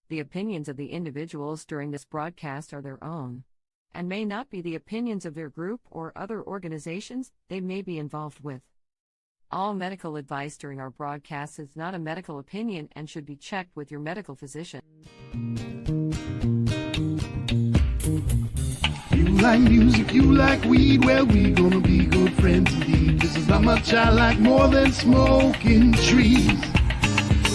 The opinions of the individuals during this broadcast are their own, and may not be the opinions of their group or other organizations they may be involved with. All medical advice during our broadcast is not a medical opinion and should be checked with your medical physician. You like music, you like weed, well, we gonna be good friends indeed. This is not much I like more than smoking trees.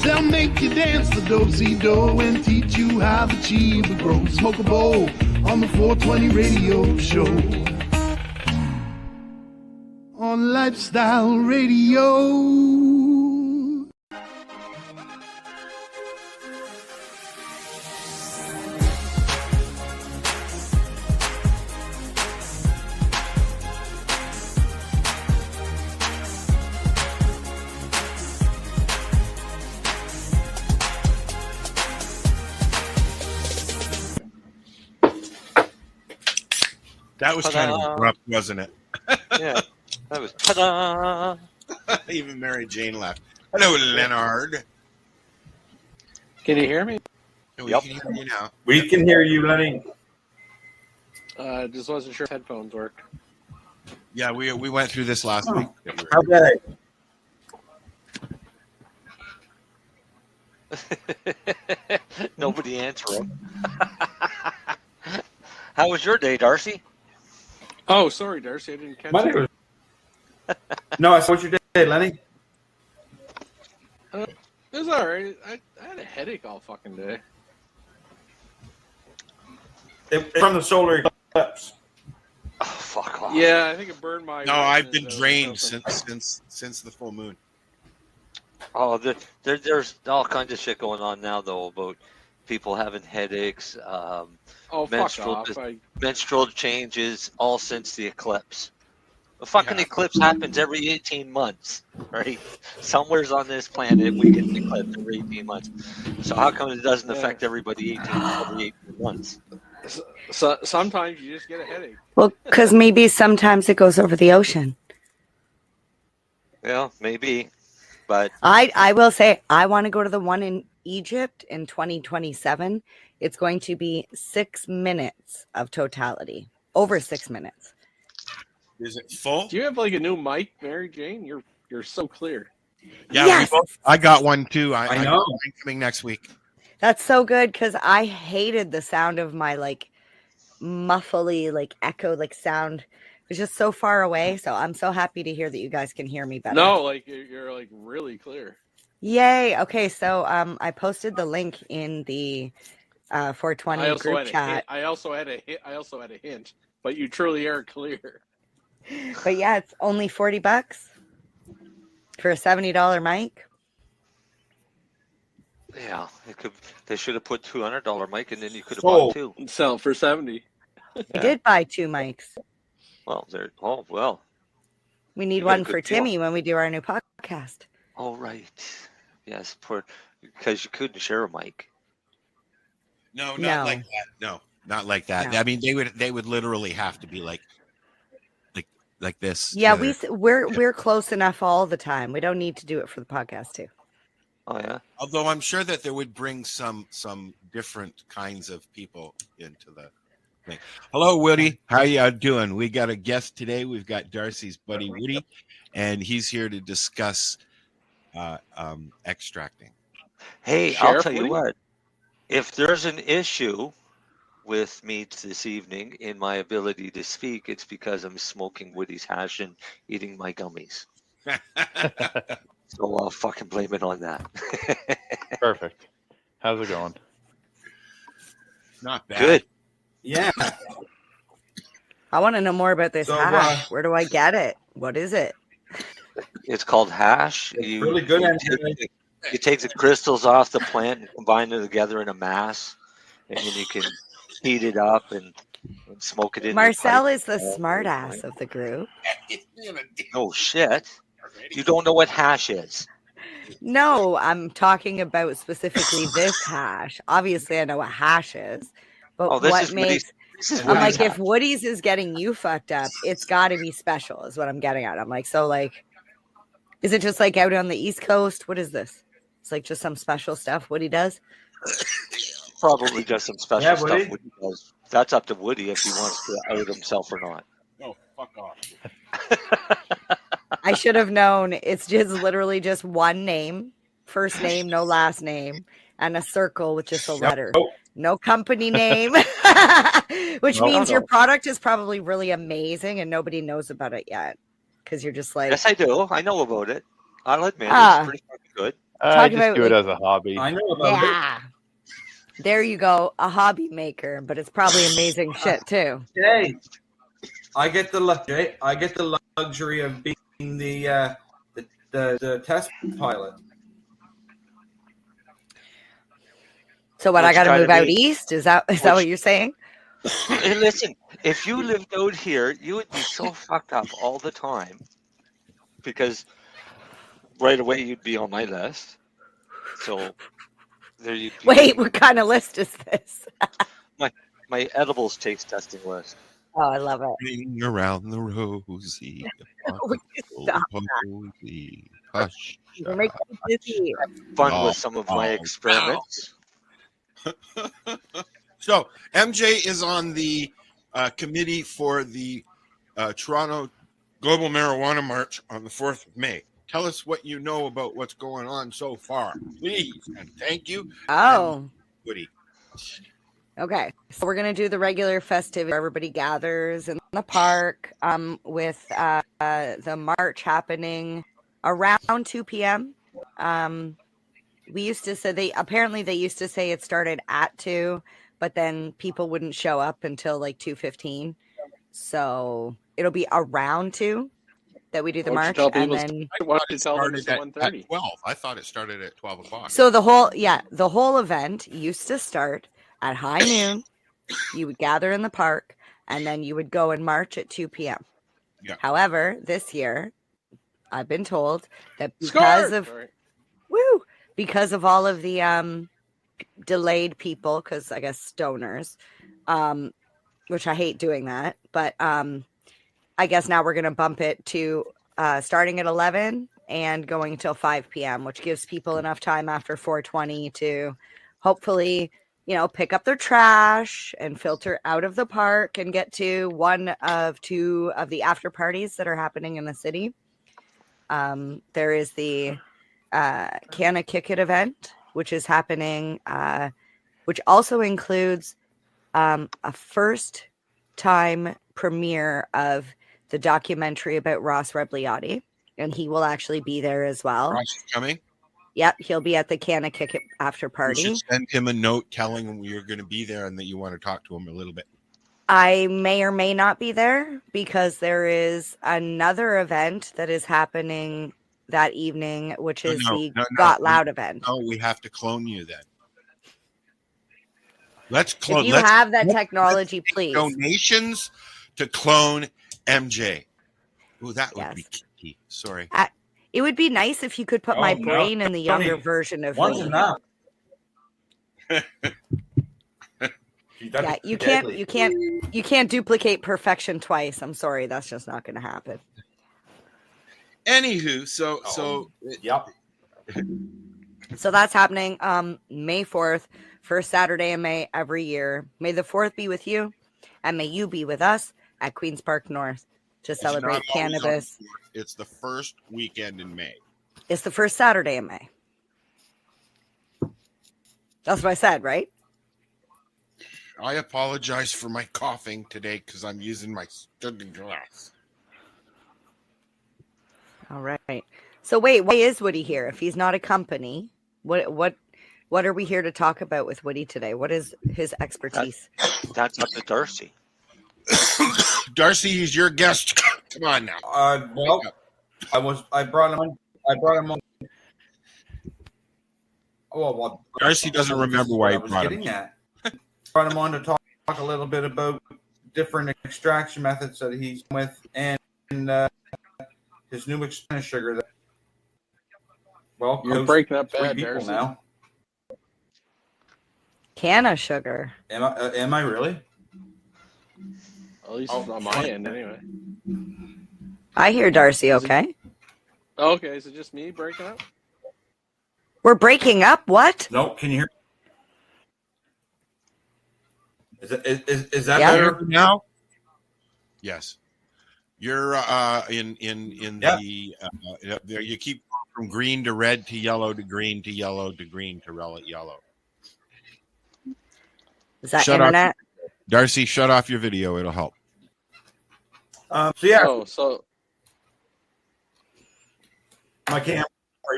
They'll make you dance the do-si-do and teach you how the chiba grows. Smoke a bowl on the 420 radio show. On Lifestyle Radio. That was kind of abrupt, wasn't it? Yeah, that was ta-da! Even Mary Jane laughed. Hello, Leonard. Can you hear me? We can hear you now. We can hear you, Lenny. Just wasn't sure if headphones worked. Yeah, we went through this last week. Okay. Nobody answered him. How was your day, Darcy? Oh, sorry, Darcy. I didn't catch My it. name was... No, I saw what you did, Lenny. It was all right. I had a headache all fucking day. It's from the solar eclipse. Oh, fuck off. Yeah, I think it burned my... No, I've been retinas, drained something. since the full moon. Oh, there's all kinds of shit going on now, though, about people having headaches, Oh, fuck off. menstrual changes, all since the eclipse. The fucking eclipse happens every 18 months, right? Somewhere's on this planet we get an eclipse every 18 months. So how come it doesn't affect everybody every 18 months? So, sometimes you just get a headache. Well, because maybe sometimes it goes over the ocean. Yeah, maybe. But I will say I want to go to the one in Egypt in 2027. It's going to be 6 minutes of totality. Over 6 minutes. Is it full? Do you have like a new mic, Mary Jane? You're so clear. Yeah, Yes. I got one too. I know. got one coming next week. That's so good because I hated the sound of my like muffly, like echo, like sound. It was just so far away. So I'm so happy to hear that you guys can hear me better. No, like you're like really clear. Yay. Okay, so I posted the link in the 420 group chat. I also had a hint, but you truly are clear. But yeah, it's only $40 for a $70 mic. yeah, they should have put $200 mic, and then you could have Oh. bought two. Sell for 70. I did buy 2 mics. Well, well. We need You got a one good for deal. Timmy when we do our new podcast. Oh, right. Yes, because you couldn't share a mic. No, not No. like that. No, not like that. No. I mean, they would literally have to be like this. Yeah, together. we're close enough all the time. We don't need to do it for the podcast too. Oh, yeah? Although I'm sure that there would bring some different kinds of people into the thing. Hello, Woody. How you doing? We got a guest today. We've got Darcy's buddy Woody, and he's here to discuss extracting. Hey, Sheriff, I'll tell you Woody? what. If there's an issue with me this evening in my ability to speak, it's because I'm smoking Woody's hash and eating my gummies. So I'll fucking blame it on that. Perfect. How's it going? Not bad. Good. Yeah. I want to know more about this So, hash. Where do I get it? What is it? It's called hash. It's really good, You take the crystals off the plant and combine them together in a mass, and then you can heat it up and smoke it in. Marcel is the smart ass of the group. Oh shit! You don't know what hash is. No, I'm talking about specifically this hash. Obviously, I know what hash is, but Oh, this what is makes Woody's. This is I'm Woody's like, if hash. Woody's is getting you fucked up, it's got to be special, is what I'm getting at. I'm like, so like, is it just like out on the East Coast? What is this? It's like just some special stuff Woody does. probably just some special Yeah, stuff Woody. Woody does. That's up to Woody if he wants to out himself or not. Oh, fuck off. I should have known. It's just literally just one name, first name, no last name, and a circle with just a letter. No company name, which means your product is probably really amazing and nobody knows about it yet. Because you're just like, Yes, I do. I know about it. I'll admit it's pretty fucking good. I Talk just about, do it like- as a hobby. I know about it. yeah. There you go, a hobby maker, but it's probably amazing shit too. Jay, I get the luxury of being the test pilot. So what? I Which got to kind move of out be- east? Is that what you're saying? And listen, if you lived out here, you would be so fucked up all the time because right away you'd be on my list. So there you go. Wait, what kind of list is this? My edibles taste testing list. Oh, I love it. Ring around the rosy. Stop Posy, hush. You're making me dizzy. Fun with some of my experiments. So MJ is on the committee for the Toronto Global Marijuana March on the 4th of May. Tell us what you know about what's going on so far, please, and thank you. Oh, Woody. okay. So we're gonna do the regular festivity where everybody gathers in the park. With the march happening around 2 p.m. We used to say they used to say it started at 2, but then people wouldn't show up until like 2:15. So it'll be around 2 that we do the march, and then Why don't you tell them it's Started 1:30? at 12. I thought it started at 12 o'clock. so the whole event used to start at high noon. You would gather in the park, and then you would go and march at 2 p.m. Yeah. However, this year, I've been told that because of all of the delayed people, because I guess stoners, which I hate doing that, but I guess now we're going to bump it to starting at 11 and going until 5 p.m., which gives people enough time after 4:20 to hopefully, pick up their trash and filter out of the park and get to one of 2 of the after parties that are happening in the city. There is the Can I Kick It event, which is happening, which also includes a first time premiere of the documentary about Ross Rebliati, and he will actually be there as well. Ross is coming. Yep, he'll be at the Can I Kick It after You party. should send him a note telling him you're going to be there and that you want to talk to him a little bit. I may or may not be there because there is another event that is happening that evening, which is the Got Loud event. No, we have to clone you then. Let's If clone. you have that technology, please. Donations to clone MJ. Oh, that would Yes. be key. Sorry. It would be nice if you could put my no. brain in the younger Tony, version of One's me. enough. Yeah, you can't duplicate perfection twice. I'm sorry, that's just not going to happen. Anywho, so Yep. So that's happening May 4th, first Saturday in May every year. May the 4th be with you, and may you be with us at Queen's Park North to celebrate not always on cannabis. the 4th. It's the first weekend in May. It's the first Saturday in May. That's what I said, right? I apologize for my coughing today because I'm using my studded glass. All right. So wait, why is Woody here if he's not a company? What are we here to talk about with Woody today? What is his expertise? That's up to Darcy. Darcy is your guest. Come on now. Well, I brought him on. Oh, well, Darcy doesn't remember why he brought him. Brought him on to talk a little bit about different extraction methods that he's with and his new extraction sugar. You're breaking up 3 bad, people Darcy. now. Can of sugar. Am I really? At least on my end, anyway. I hear Darcy, okay? Okay, is it just me breaking up? We're breaking up? What? No, can you hear? Is that Yeah. better? Now? Yes. You're in the there. You keep going from green to red to yellow to green to yellow to green to yellow. Is that Shut off. internet? Darcy, shut off your video. It'll help. So My camera.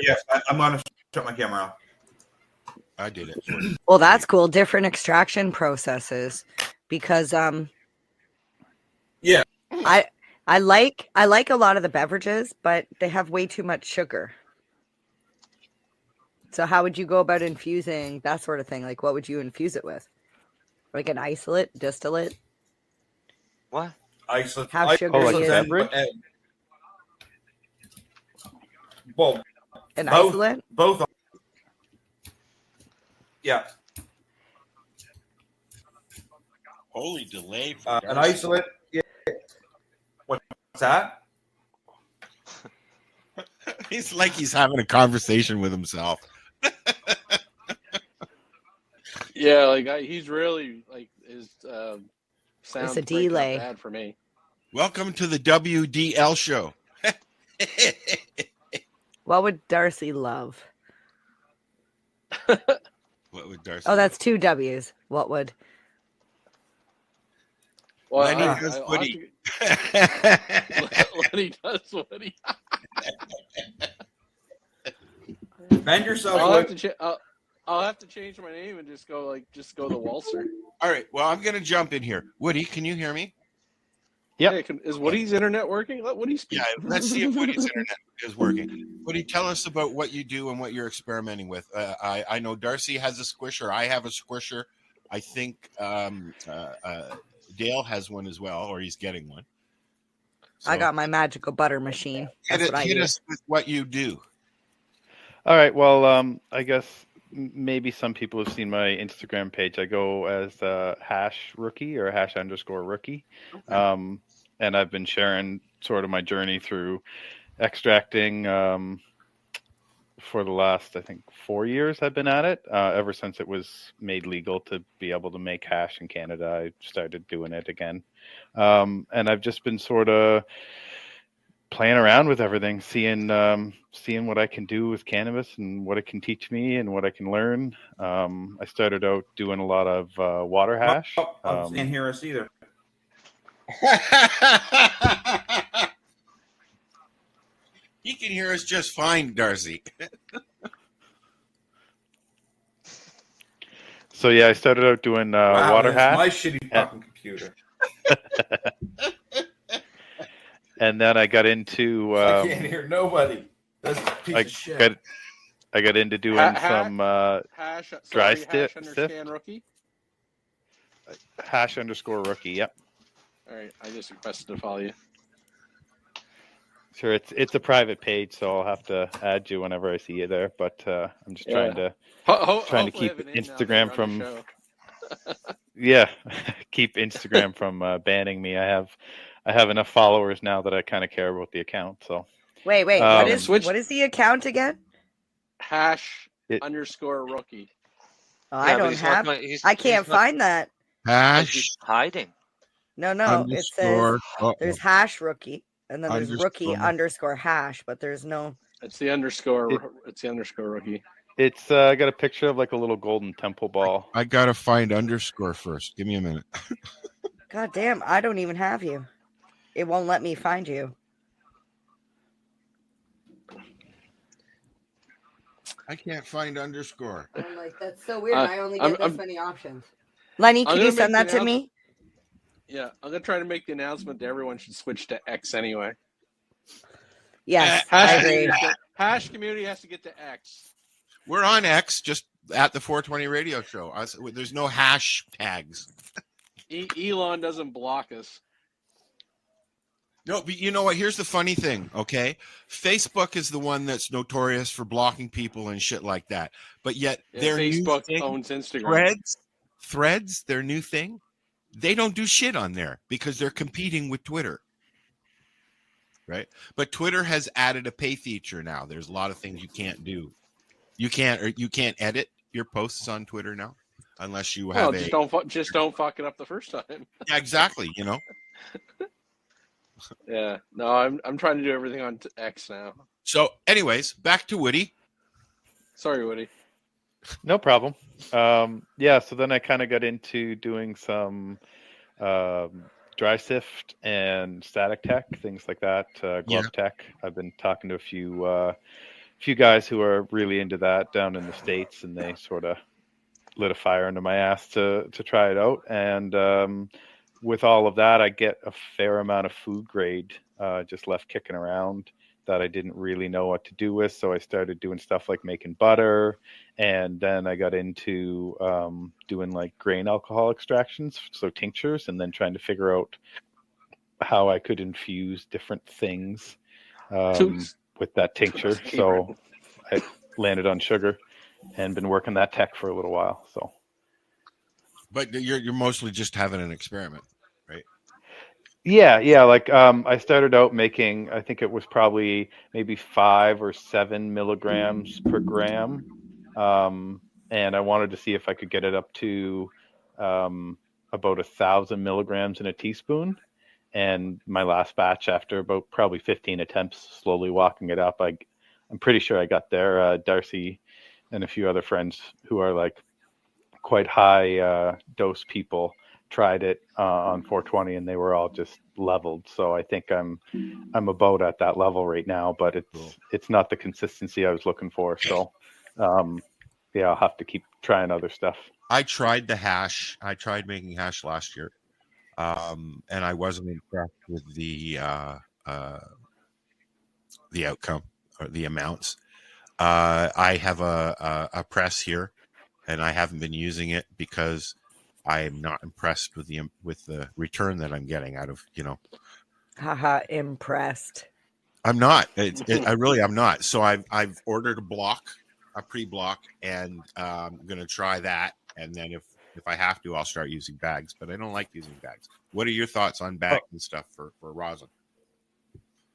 Yes, I'm going to shut my camera off. I did it. Well, that's cool. Different extraction processes, because Yeah. I like a lot of the beverages, but they have way too much sugar. So how would you go about infusing that sort of thing? Like, what would you infuse it with? Like an isolate, distillate? What? Isolate. How isolate sugary like is that? it? beverage? Well, An both. isolate? Both. Yeah. Holy delay. For An Darcy. isolate. Yeah. What's that? He's like he's having a conversation with himself. yeah, like he's really like his sound a delay. bad for me. Welcome to the WDL show. What would Darcy love? What would Darcy? Oh, that's two W's. What would? Well, Lennie I'll does have Woody. Lennie does Woody. Bend yourself. I'll have to change my name and just go the Waltzer. All right. Well, I'm going to jump in here. Woody, can you hear me? Yep. Hey, is Woody's internet working? Let Woody speak. Yeah. Let's see if Woody's internet is working. Woody, tell us about what you do and what you're experimenting with. I know Darcy has a squisher. I have a squisher. I think Dale has one as well, or he's getting one. So, I got my magical butter machine. That's what I hit use. us with what you do. All right. Well, I guess maybe some people have seen my Instagram page. I go as #rookie or #_rookie. Okay. And I've been sharing sort of my journey through extracting for the last, I think, 4 years I've been at it. Ever since it was made legal to be able to make hash in Canada, I started doing it again. And I've just been sort of playing around with everything, seeing what I can do with cannabis and what it can teach me and what I can learn. I started out doing a lot of water hash. I can't hear us either. He can hear us just fine, Darcy. So yeah, I started out doing water that's hash. my shitty fucking computer. And then I got into I can't hear nobody. That's a piece of shit. I got into doing some Hash dry sift. sift. Rookie. #_rookie. Yep. All right, I just requested to follow you. Sure, it's a private page, so I'll have to add you whenever I see you there. But I'm just trying to keep Instagram from keep Instagram from banning me. I have enough followers now that I kind of care about the account. So Wait. What is the account again? #_rookie. Oh, I don't have. I can't find that. Hash He's hiding. No. It says there's #rookie, and then there's #rookie_hash, but there's no. It's the underscore. It's the _rookie. it's I got a picture of like a little golden temple ball. I gotta find _ first. Give me a minute. God damn! I don't even have you. It won't let me find you. I can't find _ I'm like, that's so weird. I only get get this many options. Lennie, can you send that to me? Yeah, I'm gonna try to make the announcement that everyone should switch to X anyway. Yes, I agree. Hash community has to get to X. We're on X, just at the 420 radio show. There's no hashtags. Elon doesn't block us. No, but you know what? Here's the funny thing, okay? Facebook is the one that's notorious for blocking people and shit like that. But yet their Facebook new thing, owns Instagram. Threads, their new thing, they don't do shit on there because they're competing with Twitter. Right? But Twitter has added a pay feature now. There's a lot of things you can't do. You can't edit your posts on Twitter now. unless you have just don't fuck it up the first time. Yeah, exactly. Yeah, no, I'm trying to do everything on X now. So, anyways, back to Woody. Sorry, Woody. No problem. Yeah, so then I kind of got into doing some dry sift and static tech, things like that, glove tech. I've been talking to a few guys who are really into that down in the States, and they sort of lit a fire under my ass to try it out. And with all of that, I get a fair amount of food grade just left kicking around that I didn't really know what to do with. So I started doing stuff like making butter, and then I got into doing like grain alcohol extractions, so tinctures, and then trying to figure out how I could infuse different things with that tincture. So I landed on sugar and been working that tech for a little while. So, but you're mostly just having an experiment, right? Yeah. Like I started out making, I think it was probably maybe 5 or 7 milligrams per gram, and I wanted to see if I could get it up to about 1,000 milligrams in a teaspoon. And my last batch, after about probably 15 attempts, slowly walking it up, I'm pretty sure I got there. Darcy and a few other friends who are like quite high dose people tried it on 420, and they were all just leveled. So I think I'm about at that level right now, but it's not the consistency I was looking for. So yeah, I'll have to keep trying other stuff. I tried the hash. I tried making hash last year. And I wasn't impressed with the outcome or the amounts. I have a press here, and I haven't been using it because I am not impressed with the return that I'm getting out of, Haha, impressed. I'm not. I'm not. So I've ordered a pre-block, and I'm gonna try that, and then if I have to, I'll start using bags, but I don't like using bags. What are your thoughts on bags and stuff for rosin?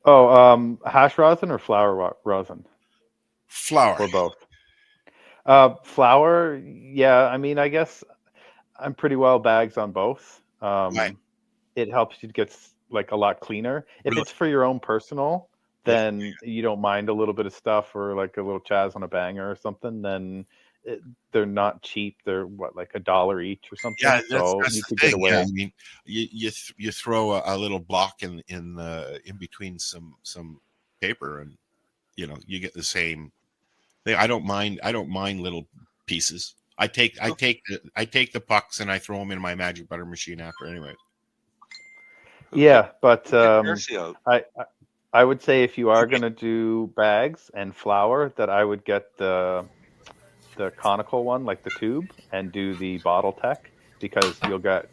Oh, hash rosin or flour rosin? Flour. Or both. Flour, yeah. I mean, I guess I'm pretty well bags on both. Right. It helps you get like a lot cleaner. If it's for your own personal, then you don't mind a little bit of stuff or like a little chaz on a banger or something, then they're not cheap. They're like $1 each or something. Yeah, so that's you could thing. get away. Yeah, I mean, you throw a little block in between some paper, and you get the same thing. I don't mind little pieces. I take the pucks and I throw them in my magic butter machine after anyway. Yeah, but I would say if you are going to do bags and flour, that I would get the conical one, like the tube, and do the bottle tech, because you'll get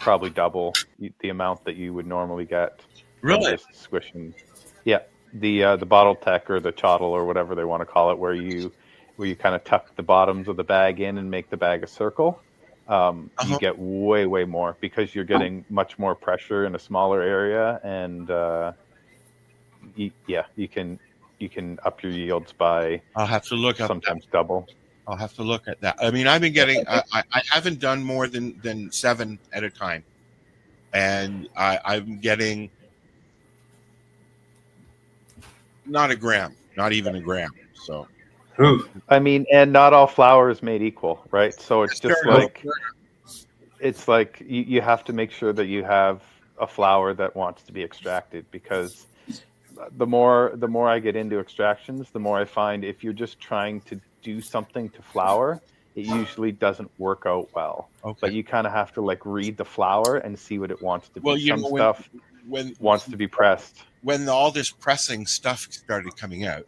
probably double the amount that you would normally get. Really? Just squishing. Yeah, the bottle tech or the chottle or whatever they want to call it, where you kind of tuck the bottoms of the bag in and make the bag a circle. You get way more because you're getting much more pressure in a smaller area, and you can up your yields by. I'll have to look up sometimes double. I'll have to look at that. I mean, I've been getting. I haven't done more than 7 at a time, and I'm getting not a gram, not even a gram. So, I mean, and not all flour is made equal, right? So it's just it's like you have to make sure that you have a flour that wants to be extracted, because the more I get into extractions, the more I find if you're just trying to do something to flour, it usually doesn't work out well. Okay. But you kind of have to like read the flour and see what it wants to be. Well, Some stuff wants to be pressed. When all this pressing stuff started coming out,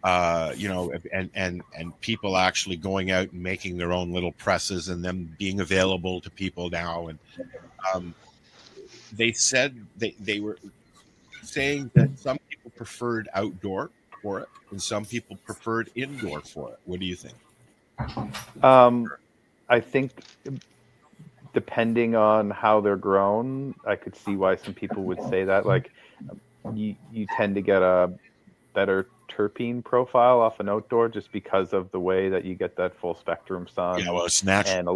and people actually going out and making their own little presses and them being available to people now, and they said they were saying that some people preferred outdoor for it and some people preferred indoor for it. What do you think? I think depending on how they're grown, I could see why some people would say that. Like you tend to get a better terpene profile off an outdoor, just because of the way that you get that full spectrum sun. Yeah, well, it's natural. And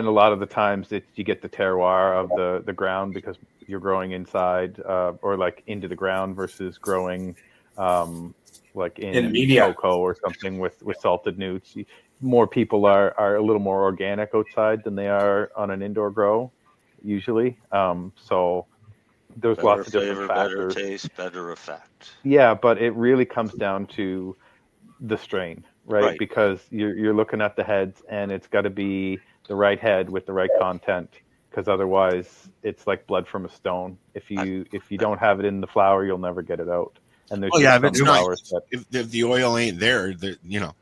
a lot of the times you get the terroir of the ground, because you're growing inside or like into the ground versus growing like in cocoa or something with salted newts. More people are a little more organic outside than they are on an indoor grow usually. So there's Better lots of flavor, different factors. better taste, better effect. Yeah, but it really comes down to the strain, right? Because you're looking at the heads, and it's got to be the right head with the right content, because otherwise it's like blood from a stone. If you don't have it in the flower, you'll never get it out. And there's if it's not, if the oil ain't there, you know.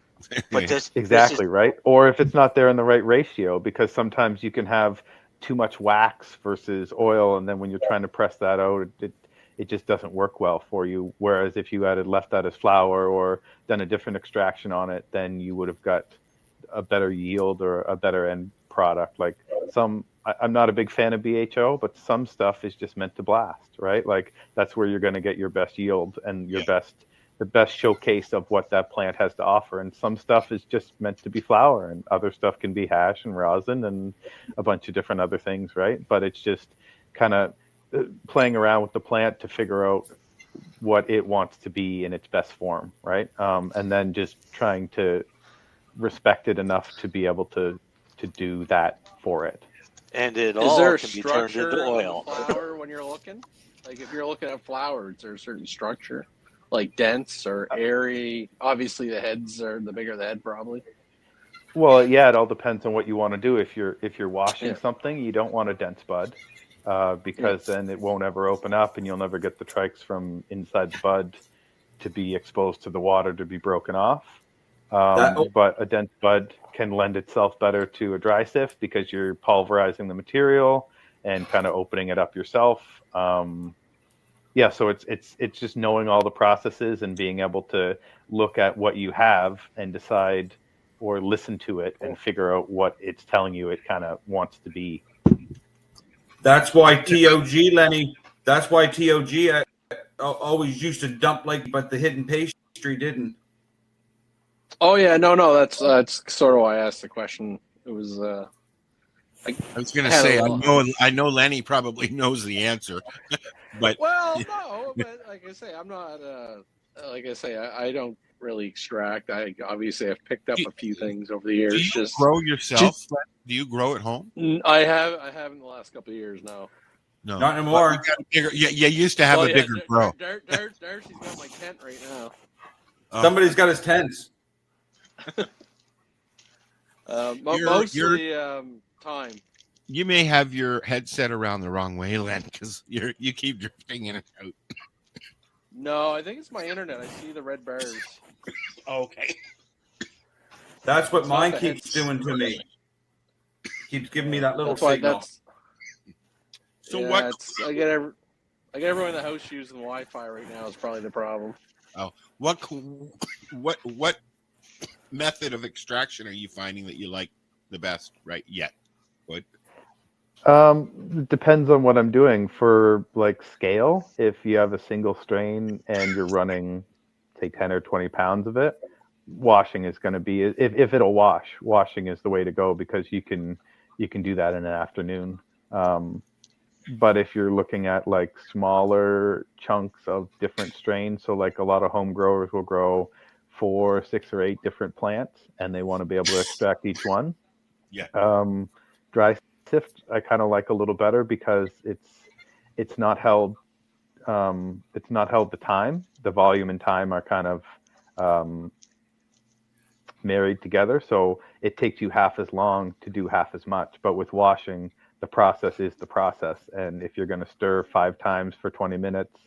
But exactly right. Or if it's not there in the right ratio, because sometimes you can have too much wax versus oil, and then when you're trying to press that out, it just doesn't work well for you. Whereas if you left that as flour or done a different extraction on it, then you would have got a better yield or a better end product. Like I'm not a big fan of BHO, but some stuff is just meant to blast, right? Like that's where you're going to get your best yield and the best showcase of what that plant has to offer. And some stuff is just meant to be flour, and other stuff can be hash and rosin and a bunch of different other things, right? But it's just kind of playing around with the plant to figure out what it wants to be in its best form, right? And then just trying to respect it enough to be able to do that for it. And it Is all there a can be turned structure into oil. of the flower when you're looking? Like if you're looking at flowers, is there a certain structure? Like dense or airy? Obviously the heads are the bigger the head probably. Well, yeah, it all depends on what you want to do. If you're washing something, you don't want a dense bud, because then it won't ever open up, and you'll never get the trikes from inside the bud to be exposed to the water to be broken off. But a dense bud can lend itself better to a dry sift, because you're pulverizing the material and kind of opening it up yourself. So it's just knowing all the processes and being able to look at what you have and decide or listen to it and figure out what it's telling you it kind of wants to be. That's why TOG, Lenny. That's why TOG always used to dump but the hidden pastry didn't. Oh yeah, no. That's sort of why I asked the question. It was. I was going to say, I know Lenny probably knows the answer, but no. But like I say, I'm not. Like I say, I don't really extract. I obviously have picked up a few things over the years. Do you grow yourself? Do you grow at home? I have in the last couple of years. No, not anymore. You used to have a bigger grow. Darcy's got my tent right now. Somebody's got his tents. Mostly time. You may have your headset around the wrong way, Len, because you keep drifting in and out. No, I think it's my internet. I see the red bars. Okay. That's what mine keeps doing to me. Keeps giving me that little signal. I get everyone in the house using Wi-Fi right now is probably the problem. Oh, what method of extraction are you finding that you like the best right yet? What? It depends on what I'm doing. For like scale, if you have a single strain and you're running, say, 10 or 20 pounds of it, washing is going to be, if it'll wash, washing is the way to go, because you can do that in an afternoon. But if you're looking at like smaller chunks of different strains, so like a lot of home growers will grow 4, 6, or 8 different plants, and they want to be able to extract each one. Yeah. Dry sift I kind of like a little better, because it's not held the time. The volume and time are kind of married together, so it takes you half as long to do half as much. But with washing, the process is the process, and if you're going to stir 5 times for 20 minutes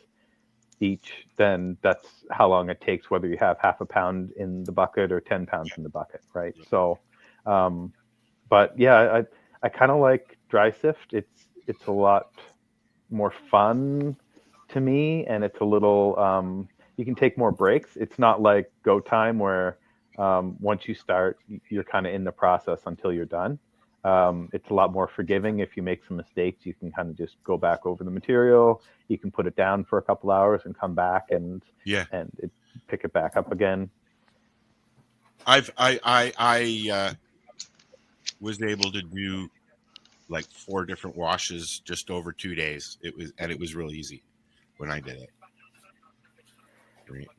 each, then that's how long it takes, whether you have half a pound in the bucket or 10 pounds in the bucket, right? So but yeah, I kind of like dry sift. It's a lot more fun to me, and it's a little you can take more breaks. It's not like go time where once you start, you're kind of in the process until you're done. It's a lot more forgiving. If you make some mistakes, you can kind of just go back over the material. You can put it down for a couple hours and come back, and pick it back up again? I was able to do like 4 different washes just over 2 days. It was real easy when I did it.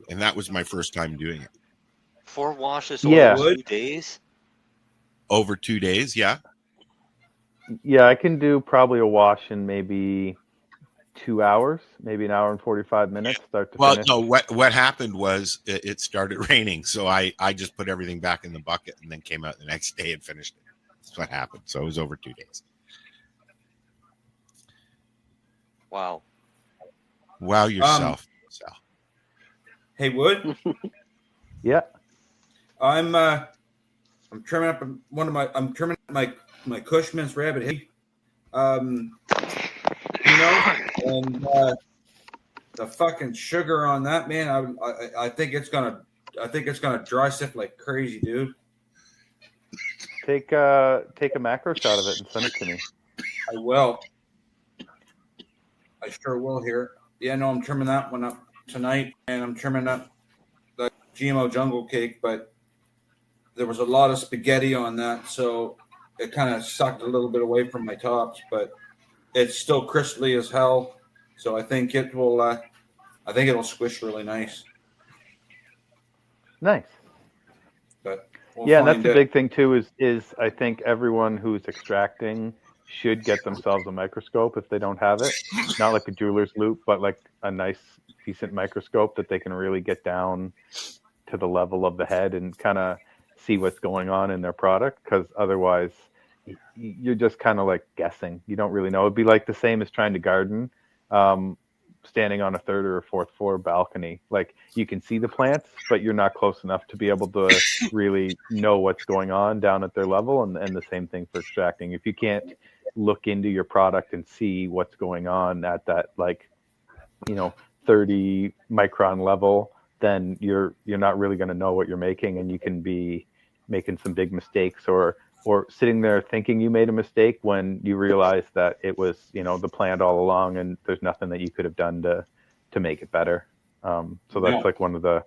And that was my first time doing it. 4 washes Yeah. over 2 days? Over 2 days, yeah. Yeah, I can do probably a wash in maybe 2 hours, maybe an hour and 45 minutes, start to finish. No, what happened was it started raining, so I just put everything back in the bucket and then came out the next day and finished it. That's what happened. So it was over 2 days. Wow. Wow yourself, Sal. Hey, Wood. Yeah. I'm trimming up I'm trimming up my Cushman's rabbit head. And the fucking sugar on that, man. I think it's gonna dry sift like crazy, dude. Take a macro shot of it and send it to me. I will. I sure will here. Yeah, no, I'm trimming that one up tonight, and I'm trimming up the GMO jungle cake, but there was a lot of spaghetti on that, so it kind of sucked a little bit away from my tops, but it's still crispy as hell. So I think it will. I think it'll squish really nice. Nice. But and that's the big thing too. Is I think everyone who's extracting should get themselves a microscope if they don't have it. Not like a jeweler's loupe, but like a nice, decent microscope that they can really get down to the level of the head and kind of see what's going on in their product. Because otherwise, you're just kind of like guessing. You don't really know. It'd be like the same as trying to garden, standing on a 3rd or a 4th floor balcony. Like you can see the plants, but you're not close enough to be able to really know what's going on down at their level. And the same thing for extracting. If you can't look into your product and see what's going on at that 30 micron level, then you're not really going to know what you're making, and you can be making some big mistakes or sitting there thinking you made a mistake when you realize that it was the plant all along and there's nothing that you could have done to make it better. So that's like one of the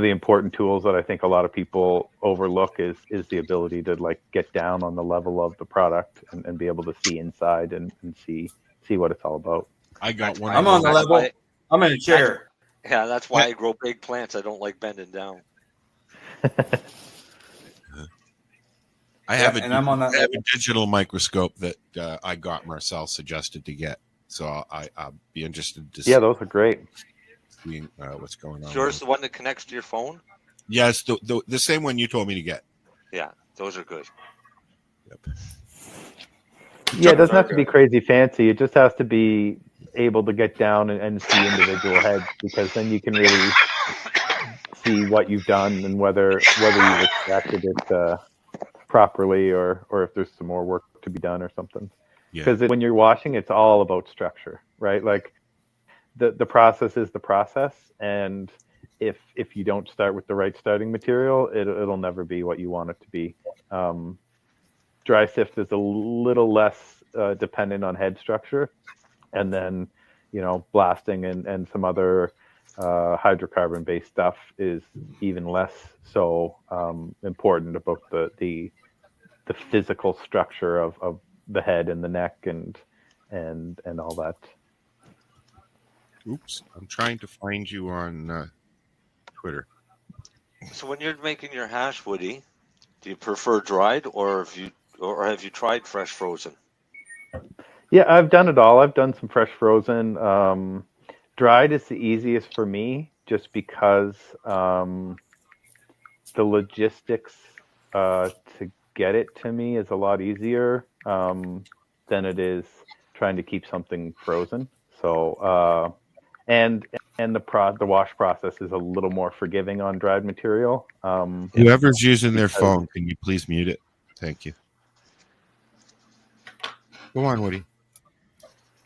important tools that I think a lot of people overlook is the ability to like get down on the level of the product and be able to see inside and see what it's all about. I got one. I'm on the level. I'm in a chair. Yeah, that's why I grow big plants. I don't like bending down. I have a digital microscope that I got Marcel suggested to get. So I'll be interested to see. Yeah, those are great. Seeing what's going on. Is yours the one that connects to your phone? Yes, the same one you told me to get. Yeah, those are good. Yep. Yeah, it doesn't have to be crazy fancy. It just has to be able to get down and see individual heads, because then you can really see what you've done and whether you've extracted it properly or if there's some more work to be done or something. Because when you're washing, it's all about structure, right? Like the process is the process, and if you don't start with the right starting material, it'll never be what you want it to be. Dry sift is a little less dependent on head structure, and then blasting and some other hydrocarbon based stuff is even less so important about the physical structure of the head and the neck and all that. Oops, I'm trying to find you on Twitter. So when you're making your hash, Woody, do you prefer dried or have you tried fresh frozen? Yeah, I've done it all. I've done some fresh frozen. Dried is the easiest for me, just because the logistics to get it to me is a lot easier than it is trying to keep something frozen. So and the wash process is a little more forgiving on dried material. Whoever's using their phone, can you please mute it? Thank you. Go on, Woody.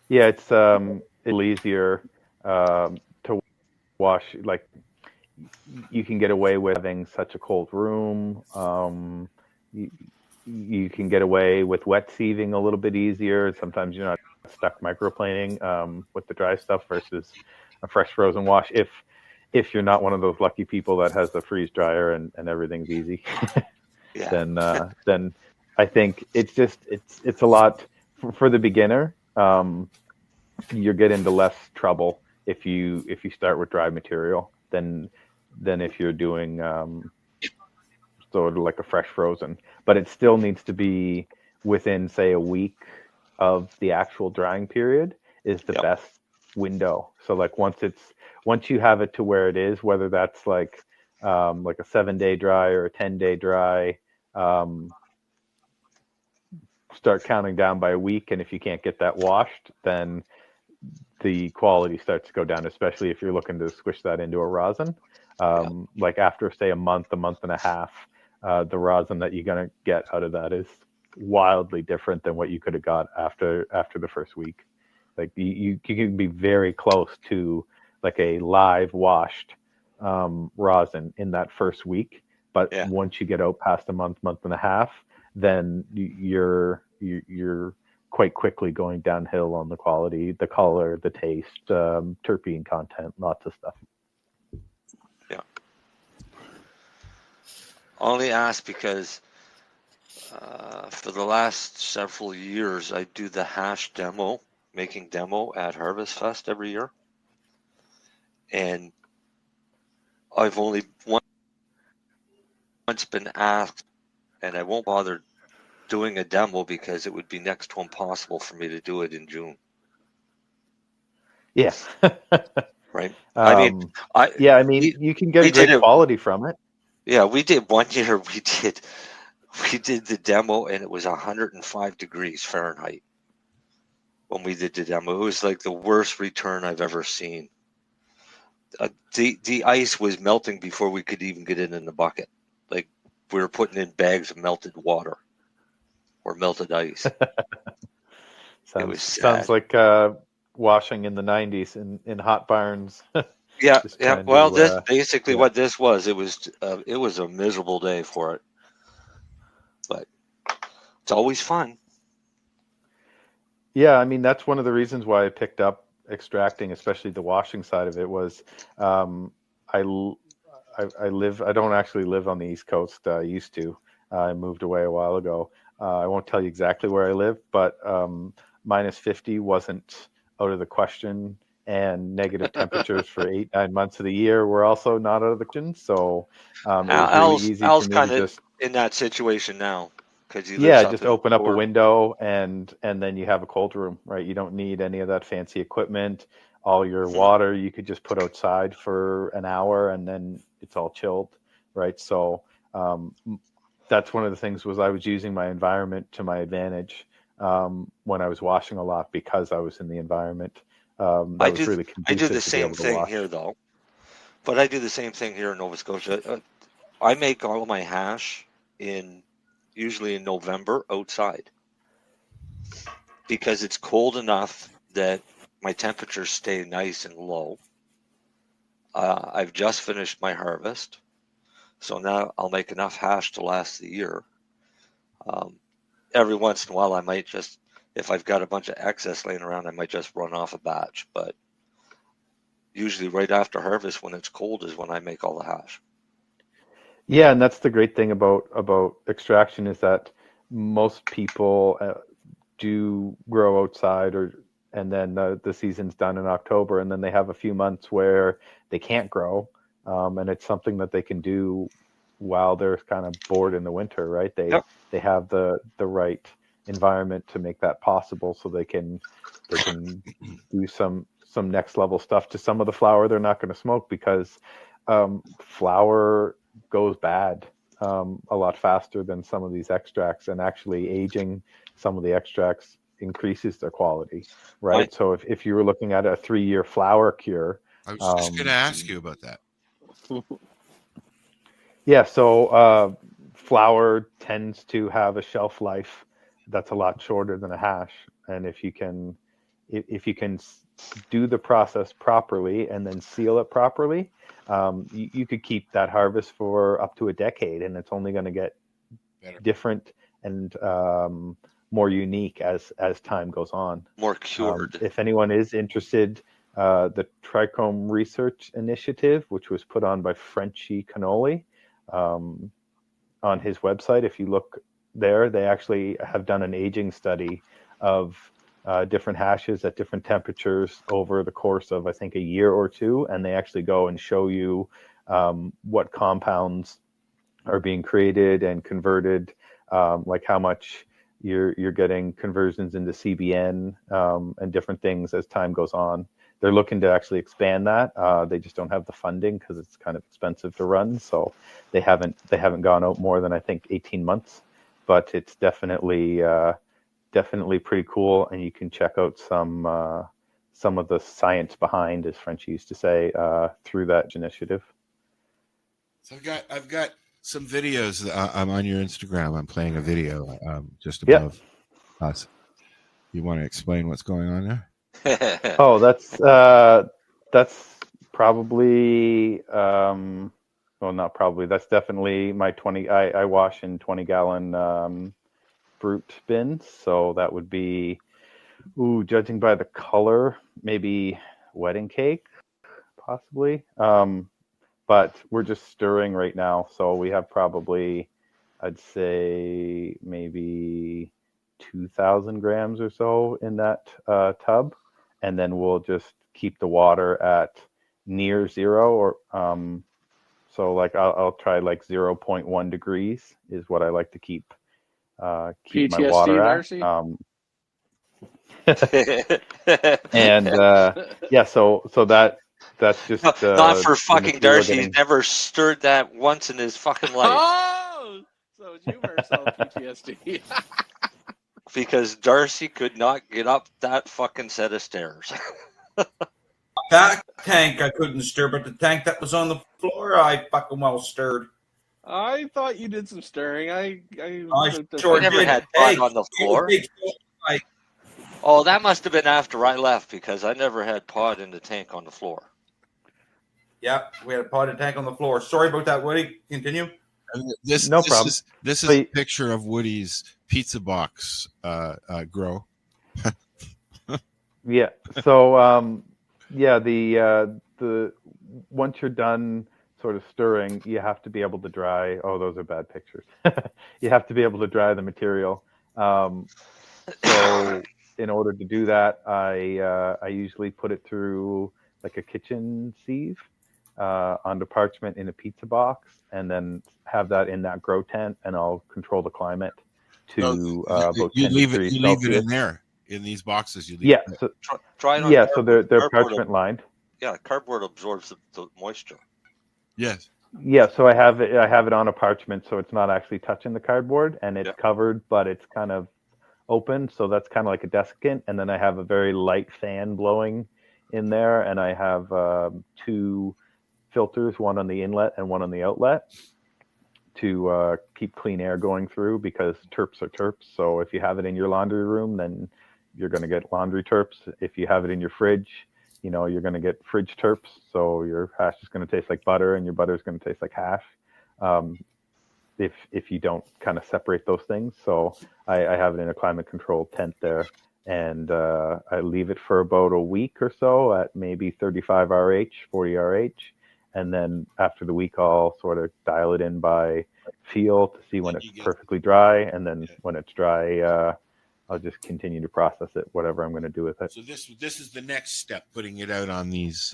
Yeah, it's easier to wash. Like you can get away with having such a cold room. You can get away with wet sieving a little bit easier. Sometimes you're not stuck microplaning with the dry stuff versus a fresh frozen wash. If if you're not one of those lucky people that has the freeze dryer and everything's easy, Yeah. then I think it's a lot for the beginner. You get into less trouble if you start with dry material than if you're doing sort of like a fresh frozen. But it still needs to be within, say, a week of the actual drying period is the best window. So like once you have it to where it is, whether that's like a 7-day dry or a 10-day dry, start counting down by a week. And if you can't get that washed, then the quality starts to go down, especially if you're looking to squish that into a rosin. Like after, say, a month and a half, the rosin that you're going to get out of that is wildly different than what you could have got after the first week. Like you can be very close to like a live washed rosin in that first week. But once you get out past a month and a half, then you're quite quickly going downhill on the quality, the color, the taste, terpene content, lots of stuff. Yeah. Only ask because for the last several years, I do the hash making demo at Harvest Fest every year. And I've only once been asked, and I won't bother doing a demo because it would be next to impossible for me to do it in June. Yeah. Right. You can get a great quality from it. Yeah, we did one year. We did the demo, and it was 105 degrees Fahrenheit when we did the demo. It was like the worst return I've ever seen. The ice was melting before we could even get it in the bucket. Like we were putting in bags of melted water or melted ice. Sounds like washing in the 90s in hot barns. Yeah. Well, this basically what this was. It was a miserable day for it, but it's always fun. Yeah, I mean that's one of the reasons why I picked up extracting, especially the washing side of it. Was I don't actually live on the East Coast. I used to. I moved away a while ago. I won't tell you exactly where I live, but minus 50 wasn't out of the question, and negative temperatures for 8-9 months of the year were also not out of the question. So it was really easy for me kind to of just in that situation now because just open up a window and then you have a cold room, right? You don't need any of that fancy equipment. All your water you could just put outside for an hour and then it's all chilled, right? So that's one of the things was I was using my environment to my advantage when I was washing a lot because I was in the environment. I do the same thing here though, but I do the same thing here in Nova Scotia. I make all of my hash usually in November outside because it's cold enough that my temperatures stay nice and low. I've just finished my harvest, so now I'll make enough hash to last the year. Every once in a while, I might just, if I've got a bunch of excess laying around, I might just run off a batch. But usually right after harvest, when it's cold, is when I make all the hash. Yeah, and that's the great thing about extraction is that most people do grow outside, and then the season's done in October, and then they have a few months where they can't grow, and it's something that they can do while they're kind of bored in the winter, right? They have the right environment to make that possible, so they can do some next level stuff to some of the flower they're not going to smoke because flower goes bad a lot faster than some of these extracts, and actually aging some of the extracts increases their quality, right? So if you were looking at a 3-year flower cure, I was just going to ask you about that. Yeah, so flower tends to have a shelf life that's a lot shorter than a hash, and if you can do the process properly and then seal it properly, you could keep that harvest for up to a decade, and it's only going to get better, different, and more unique as time goes on. More cured. If anyone is interested, the Trichome Research Initiative, which was put on by Frenchie Cannoli on his website. If you look there, they actually have done an aging study of different hashes at different temperatures over the course of, I think, a year or two, and they actually go and show you what compounds are being created and converted, like how much you're getting conversions into CBN and different things as time goes on. They're looking to actually expand that. They just don't have the funding because it's kind of expensive to run. So they haven't gone out more than, I think, 18 months. But it's definitely pretty cool, and you can check out some of the science behind, as French used to say, through that initiative. So I've got some videos. I'm on your Instagram. I'm playing a video just above us. You want to explain what's going on there? Oh, that's probably well, not probably. That's definitely my 20. I wash in 20-gallon brute bins, so that would be, judging by the color, maybe wedding cake, possibly. But we're just stirring right now, so we have probably, I'd say, maybe 2,000 grams or so in that tub, and then we'll just keep the water at near zero, or so like I'll try like 0.1 degrees is what I like to keep PTSD, my water Darcy? at. And so that's just not for fucking Darcy. He's never stirred that once in his fucking life. Oh, so it's you, Marcel, PTSD. Because Darcy could not get up that fucking set of stairs. That tank I couldn't stir, but the tank that was on the floor, I fucking well stirred. I thought you did some stirring. I sure never did. had pot on the floor. Oh, that must have been after I left, because I never had pot in the tank on the floor. Yeah, we had a potted tank on the floor. Sorry about that, Woody. Continue. No problem. This is a picture of Woody's pizza box grow. Yeah. So the once you're done sort of stirring, you have to be able to dry. Oh, those are bad pictures. You have to be able to dry the material. So in order to do that, I usually put it through like a kitchen sieve onto parchment in a pizza box, and then have that in that grow tent, and I'll control the climate to about 10 degrees You leave it in there in these boxes. You leave yeah. it So, try it on yeah. So they're parchment lined. Yeah, cardboard absorbs the moisture. Yes. Yeah, so I have it on a parchment, so it's not actually touching the cardboard, and it's covered, but it's kind of open, so that's kind of like a desiccant. And then I have a very light fan blowing in there, and I have 2 filters, one on the inlet and one on the outlet, to keep clean air going through, because terps are terps. So if you have it in your laundry room, then you're going to get laundry terps. If you have it in your fridge, you're going to get fridge terps. So your hash is going to taste like butter, and your butter is going to taste like hash. If you don't kind of separate those things. So I have it in a climate controlled tent there, and I leave it for about a week or so at maybe 35 RH, 40 RH. And then after the week, I'll sort of dial it in by feel to see when it's perfectly dry. And then when it's dry, I'll just continue to process it, whatever I'm going to do with it. So this is the next step, putting it out on these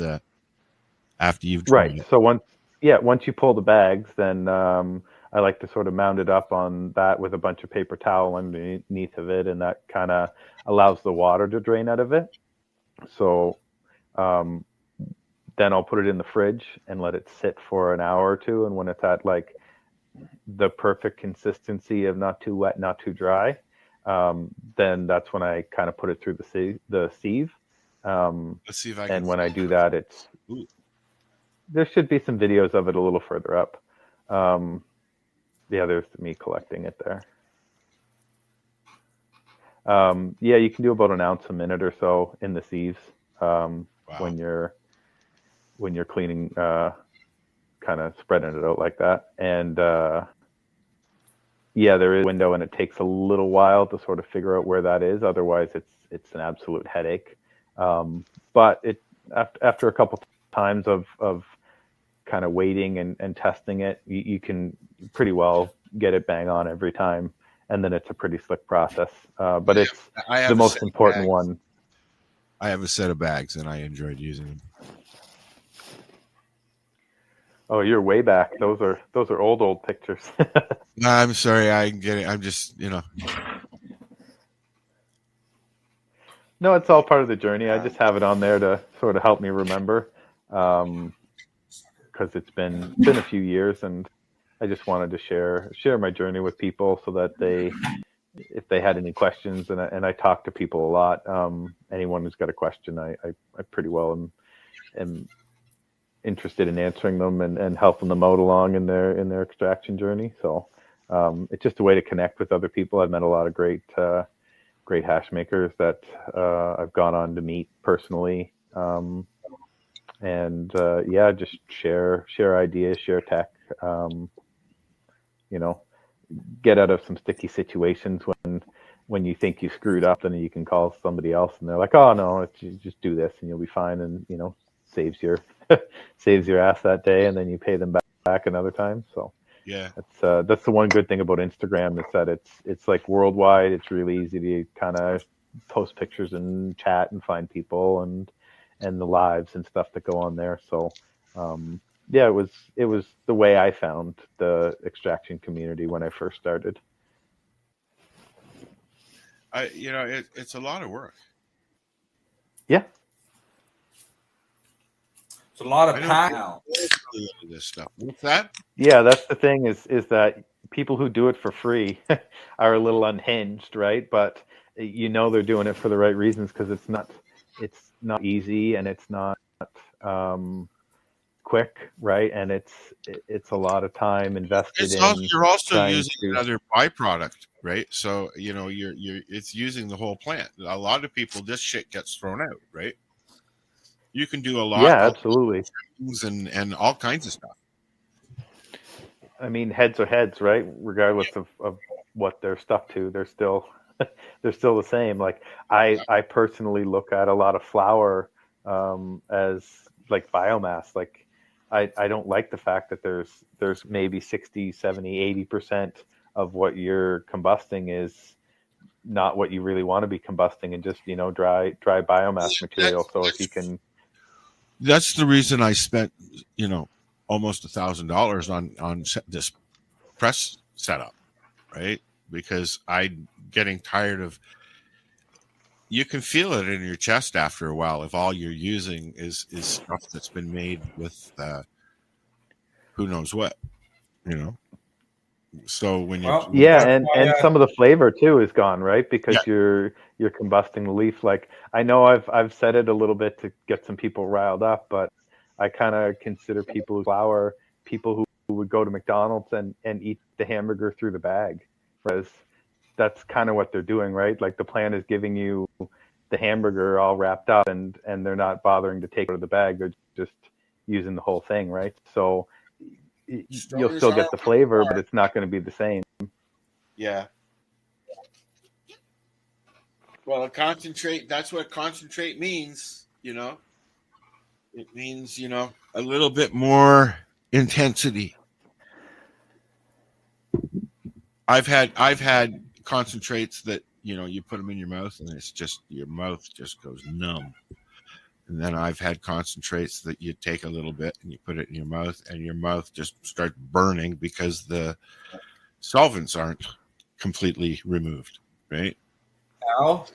after you've dried it. So once you pull the bags, then I like to sort of mount it up on that with a bunch of paper towel underneath of it, and that kind of allows the water to drain out of it. So then I'll put it in the fridge and let it sit for an hour or two, and when it's at like the perfect consistency of not too wet, not too dry, then that's when I kind of put it through the sieve. Let's see if I can. And when I do that, there should be some videos of it a little further up. There's me collecting it there. You can do about an ounce a minute or so in the sieves when you're cleaning, kind of spreading it out like that. And there is a window, and it takes a little while to sort of figure out where that is. Otherwise, it's an absolute headache. But after a couple times of kind of waiting and testing it, you can pretty well get it bang on every time, and then it's a pretty slick process. But it's the most important one. I have a set of bags, and I enjoyed using them. Oh, you're way back. Those are old pictures. No, I'm sorry. I get it. I'm just, No, it's all part of the journey. I just have it on there to sort of help me remember, because it's been a few years, and I just wanted to share my journey with people so that if they had any questions, and I talk to people a lot. Anyone who's got a question, I pretty well am interested in answering them and helping them out along in their extraction journey. So it's just a way to connect with other people. I've met a lot of great hash makers that I've gone on to meet personally, and just share ideas, share tech. Get out of some sticky situations when you think you screwed up, and you can call somebody else, and they're like, "Oh no, you just do this, and you'll be fine," and saves your ass that day, and then you pay them back another time. So. Yeah, that's the one good thing about Instagram, is that it's like worldwide. It's really easy to kind of post pictures and chat and find people and the lives and stuff that go on there. So it was the way I found the extraction community when I first started. It's a lot of work. Yeah. It's a lot of now. This stuff. What's that? Yeah, that's the thing is that people who do it for free are a little unhinged, right? But they're doing it for the right reasons, because it's not easy, and it's not quick, right? And it's a lot of time invested You're also using another byproduct, right? So it's using the whole plant. A lot of people, this shit gets thrown out, right? You can do a lot. Yeah, absolutely. And all kinds of stuff. I mean, heads are heads, right? Regardless of what they're stuck to, they're still the same. Like I personally look at a lot of flour as like biomass. Like I don't like the fact that there's maybe 60, 70, 80% of what you're combusting is not what you really want to be combusting, and just dry biomass material. So if you can. That's the reason I spent, almost $1,000 on this press setup, right? Because I'm getting tired of. You can feel it in your chest after a while if all you're using is stuff that's been made with who knows what, So when you and some of the flavor too is gone, right? Because you're combusting the leaf. Like I know I've said it a little bit to get some people riled up, but I kind of consider people who would go to McDonald's and eat the hamburger through the bag, whereas that's kind of what they're doing, right? Like the plant is giving you the hamburger all wrapped up, and they're not bothering to take it out of the bag. They're just using the whole thing, right? So you'll still get the flavor, but it's not going to be the same. Yeah. Well, concentrate, that's what concentrate means, It means, a little bit more intensity. I've had concentrates that, you put them in your mouth and it's just, your mouth just goes numb. And then I've had concentrates that you take a little bit and you put it in your mouth, and your mouth just starts burning because the solvents aren't completely removed, right? Al?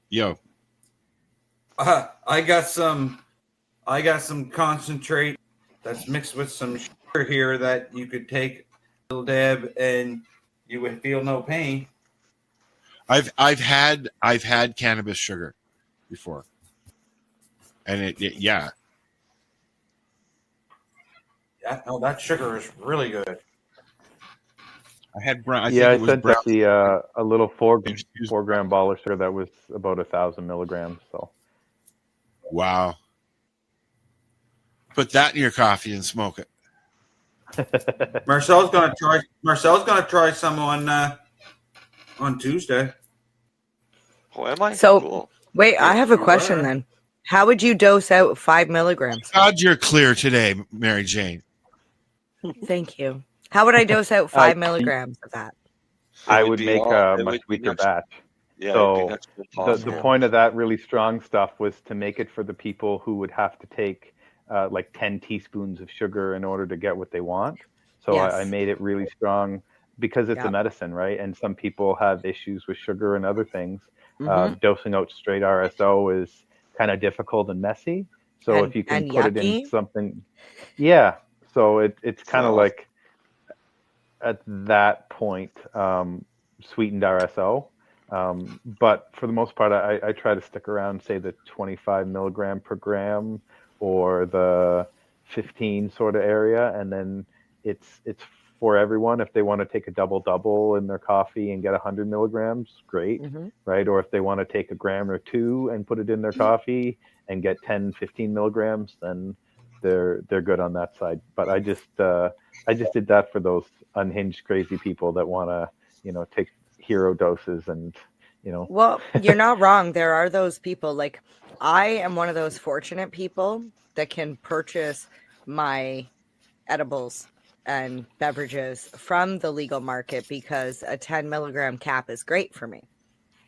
Yo. I got some concentrate that's mixed with some sugar here that you could take a little dab and you would feel no pain. I've had cannabis sugar before. And yeah. Yeah, no, that sugar is really good. I had brown. I sent Darcy a little 4 gram ball of sugar that was about 1,000 milligrams. So. Wow. Put that in your coffee and smoke it. Marcel's gonna try some on Tuesday. Oh, am I? So cool. wait, I have a question then. How would you dose out 5 milligrams? God, you're clear today, Mary Jane. Thank you. How would I dose out 5 milligrams of that? I would make a much weaker batch. Yeah, So the point of that really strong stuff was to make it for the people who would have to take like 10 teaspoons of sugar in order to get what they want. So Yes. I made it really strong because it's a medicine, right? And some people have issues with sugar and other things. Dosing out straight RSO is kind of difficult and messy. So if you can put it in something, so it's kind of like at that point, sweetened RSO. But for the most part, I try to stick around, say, the 25 milligram per gram or the 15 sort of area. And then it's for everyone. If they want to take a double in their coffee and get 100 milligrams, great, right? Or if they want to take a gram or two and put it in their coffee and get 10, 15 milligrams, then they're good on that side. But I just did that for those unhinged, crazy people that want to, take hero doses and, Well, you're not wrong. There are those people. Like, I am one of those fortunate people that can purchase my edibles and beverages from the legal market because a 10 milligram cap is great for me.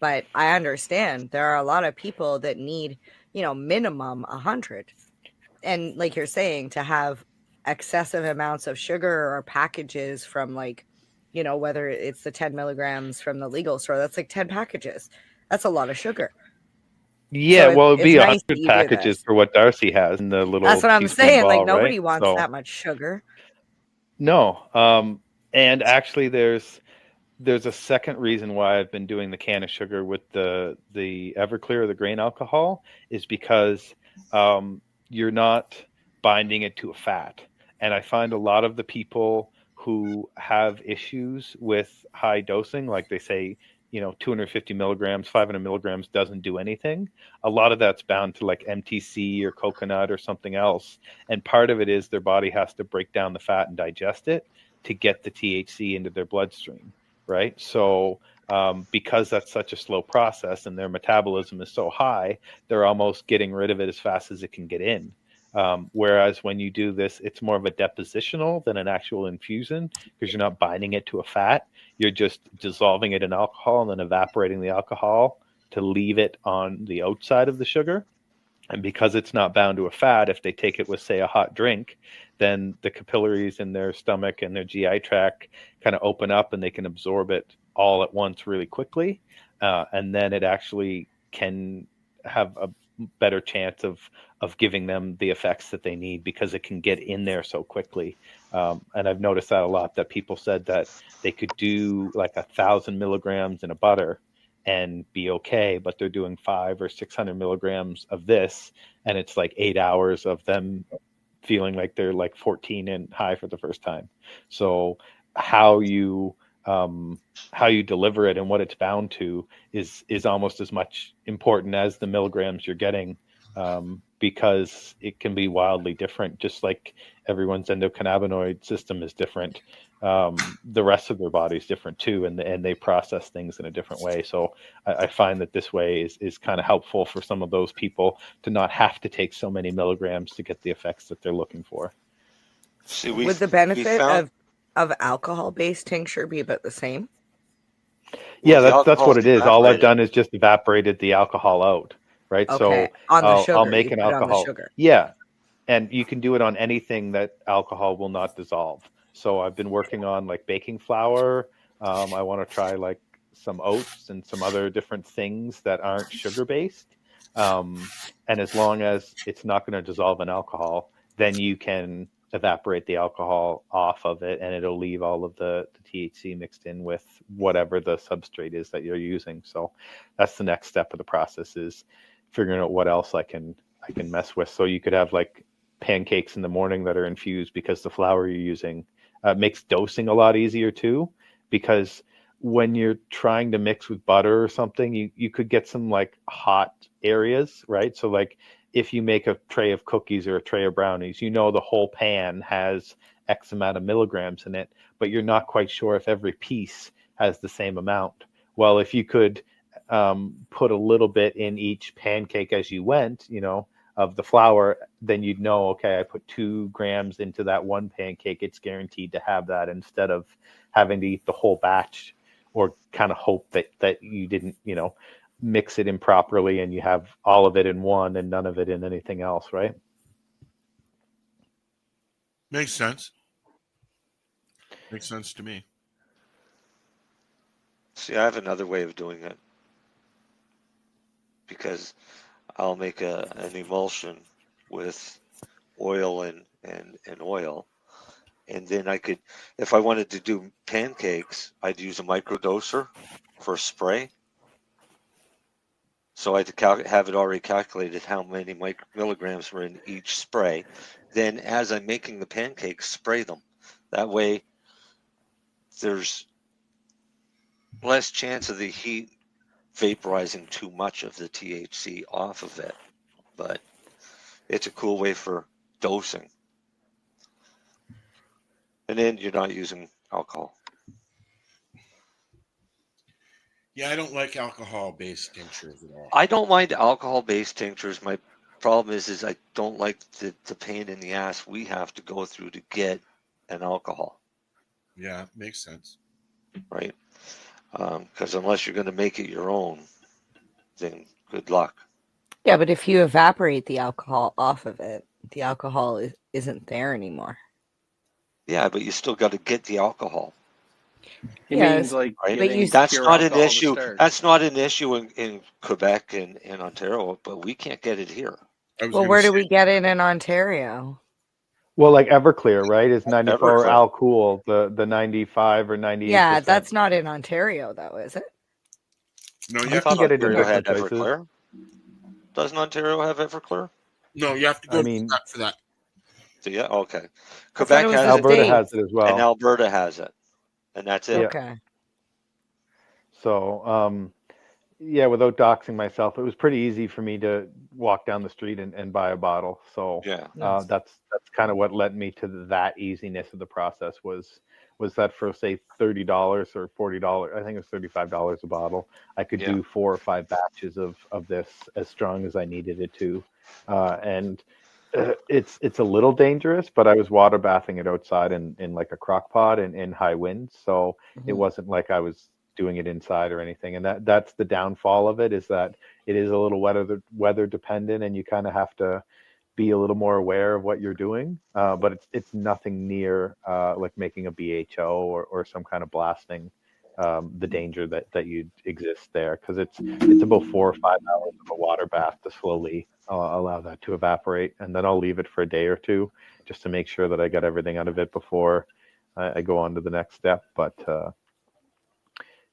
But I understand there are a lot of people that need, minimum 100. And like you're saying, to have excessive amounts of sugar or packages from whether it's the 10 milligrams from the legal store, that's like 10 packages. That's a lot of sugar. Yeah, so it'd be nice 100 packages for what Darcy has in the little. That's what I'm saying. Ball, like nobody right? wants that much sugar. No. And actually there's a second reason why I've been doing the can of sugar with the Everclear, the grain alcohol, is because you're not binding it to a fat. And I find a lot of the people who have issues with high dosing, like they say, 250 milligrams, 500 milligrams doesn't do anything. A lot of that's bound to like MTC or coconut or something else. And part of it is their body has to break down the fat and digest it to get the THC into their bloodstream, right? So because that's such a slow process and their metabolism is so high, they're almost getting rid of it as fast as it can get in. Whereas when you do this, it's more of a depositional than an actual infusion because you're not binding it to a fat. You're just dissolving it in alcohol and then evaporating the alcohol to leave it on the outside of the sugar. And because it's not bound to a fat, if they take it with, say, a hot drink, then the capillaries in their stomach and their GI tract kind of open up and they can absorb it all at once really quickly. And then it actually can have a better chance of giving them the effects that they need because it can get in there so quickly. And I've noticed that a lot, that people said that they could do like 1,000 milligrams in a butter and be okay, but they're doing 500 or 600 milligrams of this, and it's like 8 hours of them feeling like they're like 14 and high for the first time. So how you deliver it and what it's bound to is almost as much important as the milligrams you're getting, because it can be wildly different. Just like everyone's endocannabinoid system is different, the rest of their body is different too, and they process things in a different way. So I find that this way is kind of helpful for some of those people to not have to take so many milligrams to get the effects that they're looking for. See, would the benefit of alcohol-based tincture be about the same? Yeah, that's what it is. All I've done is just evaporated the alcohol out, right? Okay. So on the sugar, I'll make an alcohol. Sugar. Yeah, and you can do it on anything that alcohol will not dissolve. So I've been working on like baking flour. I want to try like some oats and some other different things that aren't sugar-based. And as long as it's not going to dissolve in alcohol, then you can evaporate the alcohol off of it and it'll leave all of the THC mixed in with whatever the substrate is that you're using. So that's the next step of the process, is figuring out what else I can mess with. So you could have like pancakes in the morning that are infused because the flour you're using makes dosing a lot easier too, because when you're trying to mix with butter or something, you could get some like hot areas, right? So like if you make a tray of cookies or a tray of brownies, the whole pan has X amount of milligrams in it, but you're not quite sure if every piece has the same amount. Well, if you could put a little bit in each pancake as you went, of the flour, then you'd know, okay, I put 2 grams into that one pancake. It's guaranteed to have that, instead of having to eat the whole batch or kind of hope that you didn't, mix it improperly and you have all of it in one and none of it in anything else, right? Makes sense. Makes sense to me. See, I have another way of doing it, because I'll make an emulsion with oil and oil, and then I could, if I wanted to do pancakes, I'd use a microdoser for spray. So I had to have it already calculated how many milligrams were in each spray. Then as I'm making the pancakes, spray them. That way there's less chance of the heat vaporizing too much of the THC off of it. But it's a cool way for dosing. And then you're not using alcohol. Yeah, I don't like alcohol-based tinctures at all. I don't mind alcohol-based tinctures. My problem is I don't like the pain in the ass we have to go through to get an alcohol. Yeah, makes sense. Right? Because unless you're going to make it your own, then good luck. Yeah, but if you evaporate the alcohol off of it, the alcohol isn't there anymore. Yeah, but you still got to get the alcohol. He Yes, means like Right? getting That's pure not an alcohol to issue. start. That's not an issue in Quebec and Ontario, but we can't get it here. Well, where do we get it in Ontario? Well, like Everclear, right? Is 94 Everclear. alcohol, the 95 or 98%. Yeah, that's not in Ontario, though, is it? No, you I have can to, get it in Ontario had different places. Everclear. Doesn't Ontario have Everclear? no, you have to go I to mean- Quebec for that. So, yeah, okay. thought Quebec it was has the it, Alberta state. has it as well. and Alberta has it, and that's it. Yeah. Okay. So, yeah, without doxing myself, it was pretty easy for me to walk down the street and buy a bottle. So Yeah. that's kind of what led me to that easiness of the process was that for, say, $30 or $40, I think it was $35 a bottle, I could Yeah. do 4 or 5 batches of this as strong as I needed it to. And it's a little dangerous, but I was water bathing it outside in like a crock pot in high winds. So it wasn't like I was doing it inside or anything. And that's the downfall of it, is that it is a little weather dependent, and you kind of have to be a little more aware of what you're doing. But it's nothing near like making a BHO or some kind of blasting, the danger that you'd exist there, because it's about 4 or 5 hours of a water bath to slowly allow that to evaporate, and then I'll leave it for a day or two just to make sure that I got everything out of it before I go on to the next step. But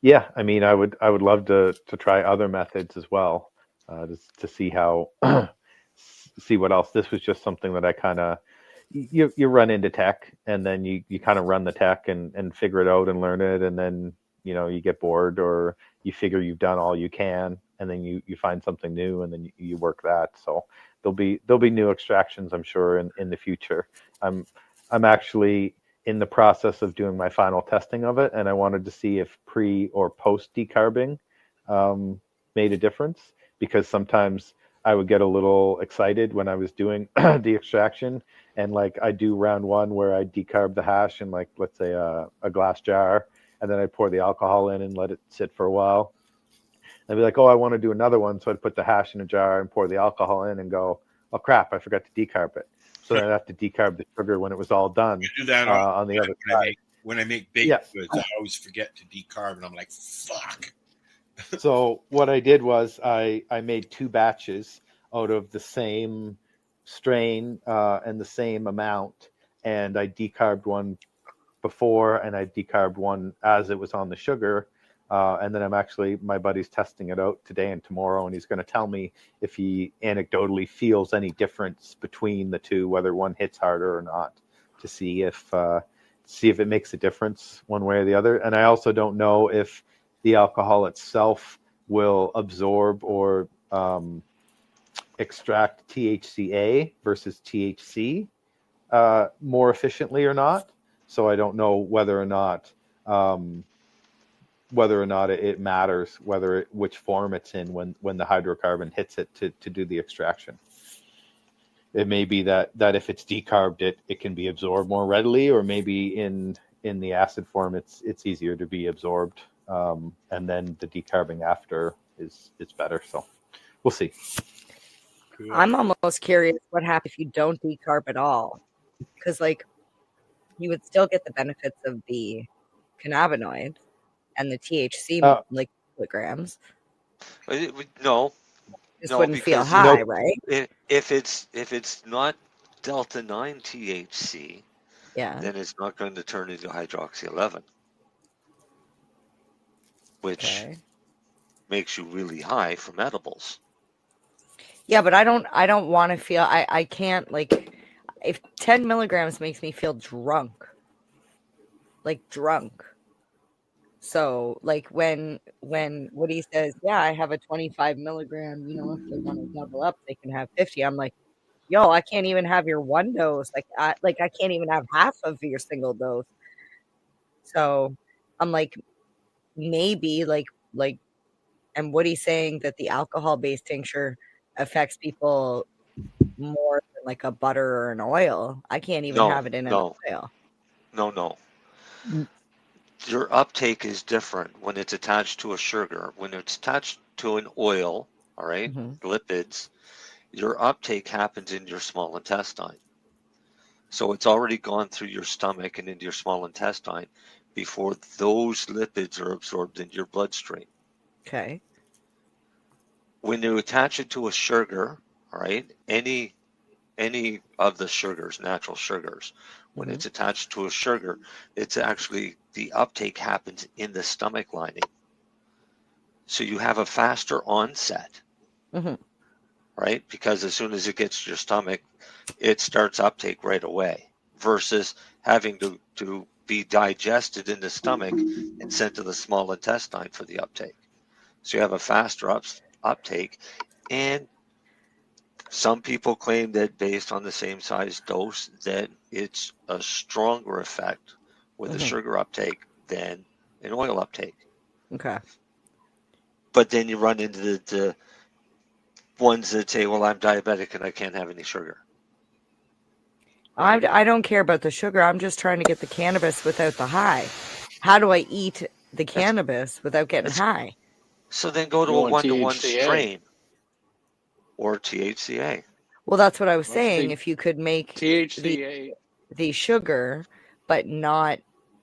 yeah, I mean, I would love to try other methods as well, just to see how see what else. This was just something that I kind of you run into tech, and then you kind of run the tech and figure it out and learn it, and then you get bored, or you figure you've done all you can, and then you find something new, and then you work that. So there'll be new extractions, I'm sure, in the future. I'm actually in the process of doing my final testing of it, and I wanted to see if pre or post decarbing made a difference, because sometimes I would get a little excited when I was doing the extraction, and like I do round 1 where I decarb the hash in, like, let's say a glass jar, and then I pour the alcohol in and let it sit for a while. I'd be like, oh, I want to do another one, so I'd put the hash in a jar and pour the alcohol in and go, oh crap, I forgot to decarb it. So then I'd have to decarb the sugar when it was all done. You do that on the other side. When I make baked goods, I always forget to decarb, and I'm like, fuck. So what I did was I made 2 batches out of the same strain and the same amount, and I decarbed one before, and I decarbed one as it was on the sugar. And then my buddy's testing it out today and tomorrow, and he's going to tell me if he anecdotally feels any difference between the two, whether one hits harder or not, to see if it makes a difference one way or the other. And I also don't know if the alcohol itself will absorb or extract THCA versus THC more efficiently or not. So I don't know whether or not whether or not it matters which form it's in when the hydrocarbon hits it to do the extraction. It may be that if it's decarbed, it can be absorbed more readily, or maybe in the acid form, it's easier to be absorbed, and then the decarbing after is better. So we'll see. I'm almost curious what happens if you don't decarb at all, because like you would still get the benefits of the cannabinoids and the THC like milligrams. No, Just no, wouldn't feel because high, right? if it's not delta 9 THC, Yeah. then it's not going to turn into hydroxy 11, which makes you really high from edibles. Yeah, but I don't want to feel. I can't, like, if 10 milligrams makes me feel drunk. So like when Woody says, yeah, I have a 25 milligram, if they want to double up, they can have 50. I'm like, yo, I can't even have your one dose. I can't even have half of your single dose. So I'm like, maybe like, and Woody's saying that the alcohol-based tincture affects people more than like a butter or an oil. I can't even have it in an oil. No. Your uptake is different when it's attached to a sugar. When it's attached to an oil, all right, lipids, your uptake happens in your small intestine. So it's already gone through your stomach and into your small intestine before those lipids are absorbed into your bloodstream. Okay. When you attach it to a sugar, all right, any of the sugars, natural sugars, when it's attached to a sugar, it's actually, the uptake happens in the stomach lining. So you have a faster onset, right? Because as soon as it gets to your stomach, it starts uptake right away, versus having to be digested in the stomach and sent to the small intestine for the uptake. So you have a faster uptake, and some people claim that based on the same size dose that it's a stronger effect with a sugar uptake than an oil uptake. Okay. But then you run into the ones that say, well, I'm diabetic and I can't have any sugar. I don't care about the sugar. I'm just trying to get the cannabis without the high. How do I eat the cannabis without getting high? So then go to a 1-to-1 strain or THCA. Well, that's what I was saying. If you could make THCA the sugar, but not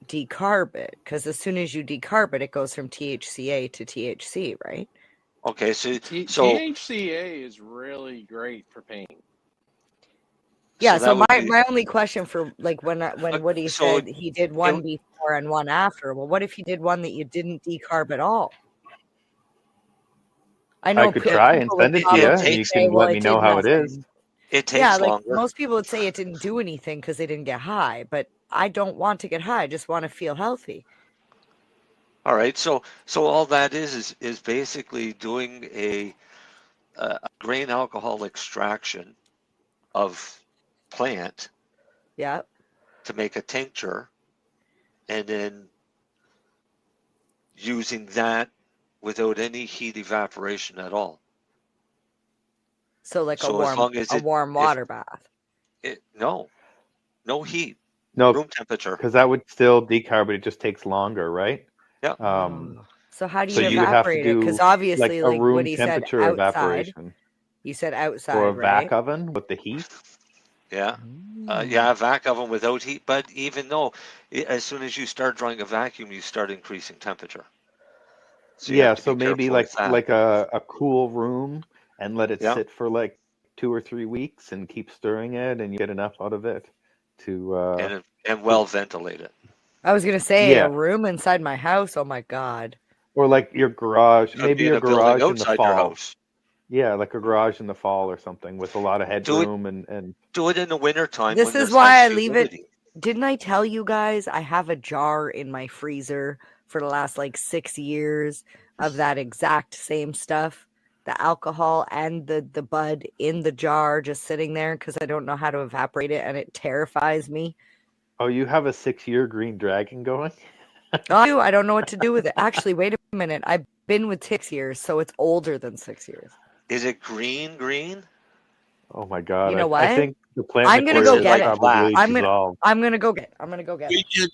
decarb it, because as soon as you decarb it, it goes from THCA to THC, right? Okay, so THCA is really great for pain. Yeah, so my only question for like when Woody said he did one before and one after, well, what if you did one that you didn't decarb at all? I know I could try and send it to you, and you can let me know how it is. It takes longer. Most people would say it didn't do anything because they didn't get high, but I don't want to get high. I just want to feel healthy. All right, so all that is basically doing a grain alcohol extraction of plant, to make a tincture, and then using that without any heat evaporation at all. So like a warm water bath. No heat. No, room temperature. Because that would still decarb, but it just takes longer, right? Yeah. So how do you evaporate it? Because obviously, like what he said, outside. Evaporation. You said outside, or a right? vac oven with the heat. Yeah. A vac oven without heat. But even though, as soon as you start drawing a vacuum, you start increasing temperature. So so maybe like a cool room, and let it sit for like 2 or 3 weeks, and keep stirring it, and you get enough out of it to and well ventilate it. I was gonna say a room inside my house. Oh my god. Or like your garage, maybe your garage in the fall. Your house. Yeah, like a garage in the fall or something with a lot of headroom and do it in the wintertime. This is why I leave it. Didn't I tell you guys I have a jar in my freezer for the last like 6 years of that exact same stuff? The alcohol and the bud in the jar just sitting there because I don't know how to evaporate it, and it terrifies me. Oh, you have a 6-year green dragon going? I don't know what to do with it. Actually, wait a minute. I've been with 6 years, so it's older than 6 years. Is it green? Oh my god! You know I what? think the plant I'm gonna material go get is it. probably I'm dissolved. gonna go get it. We did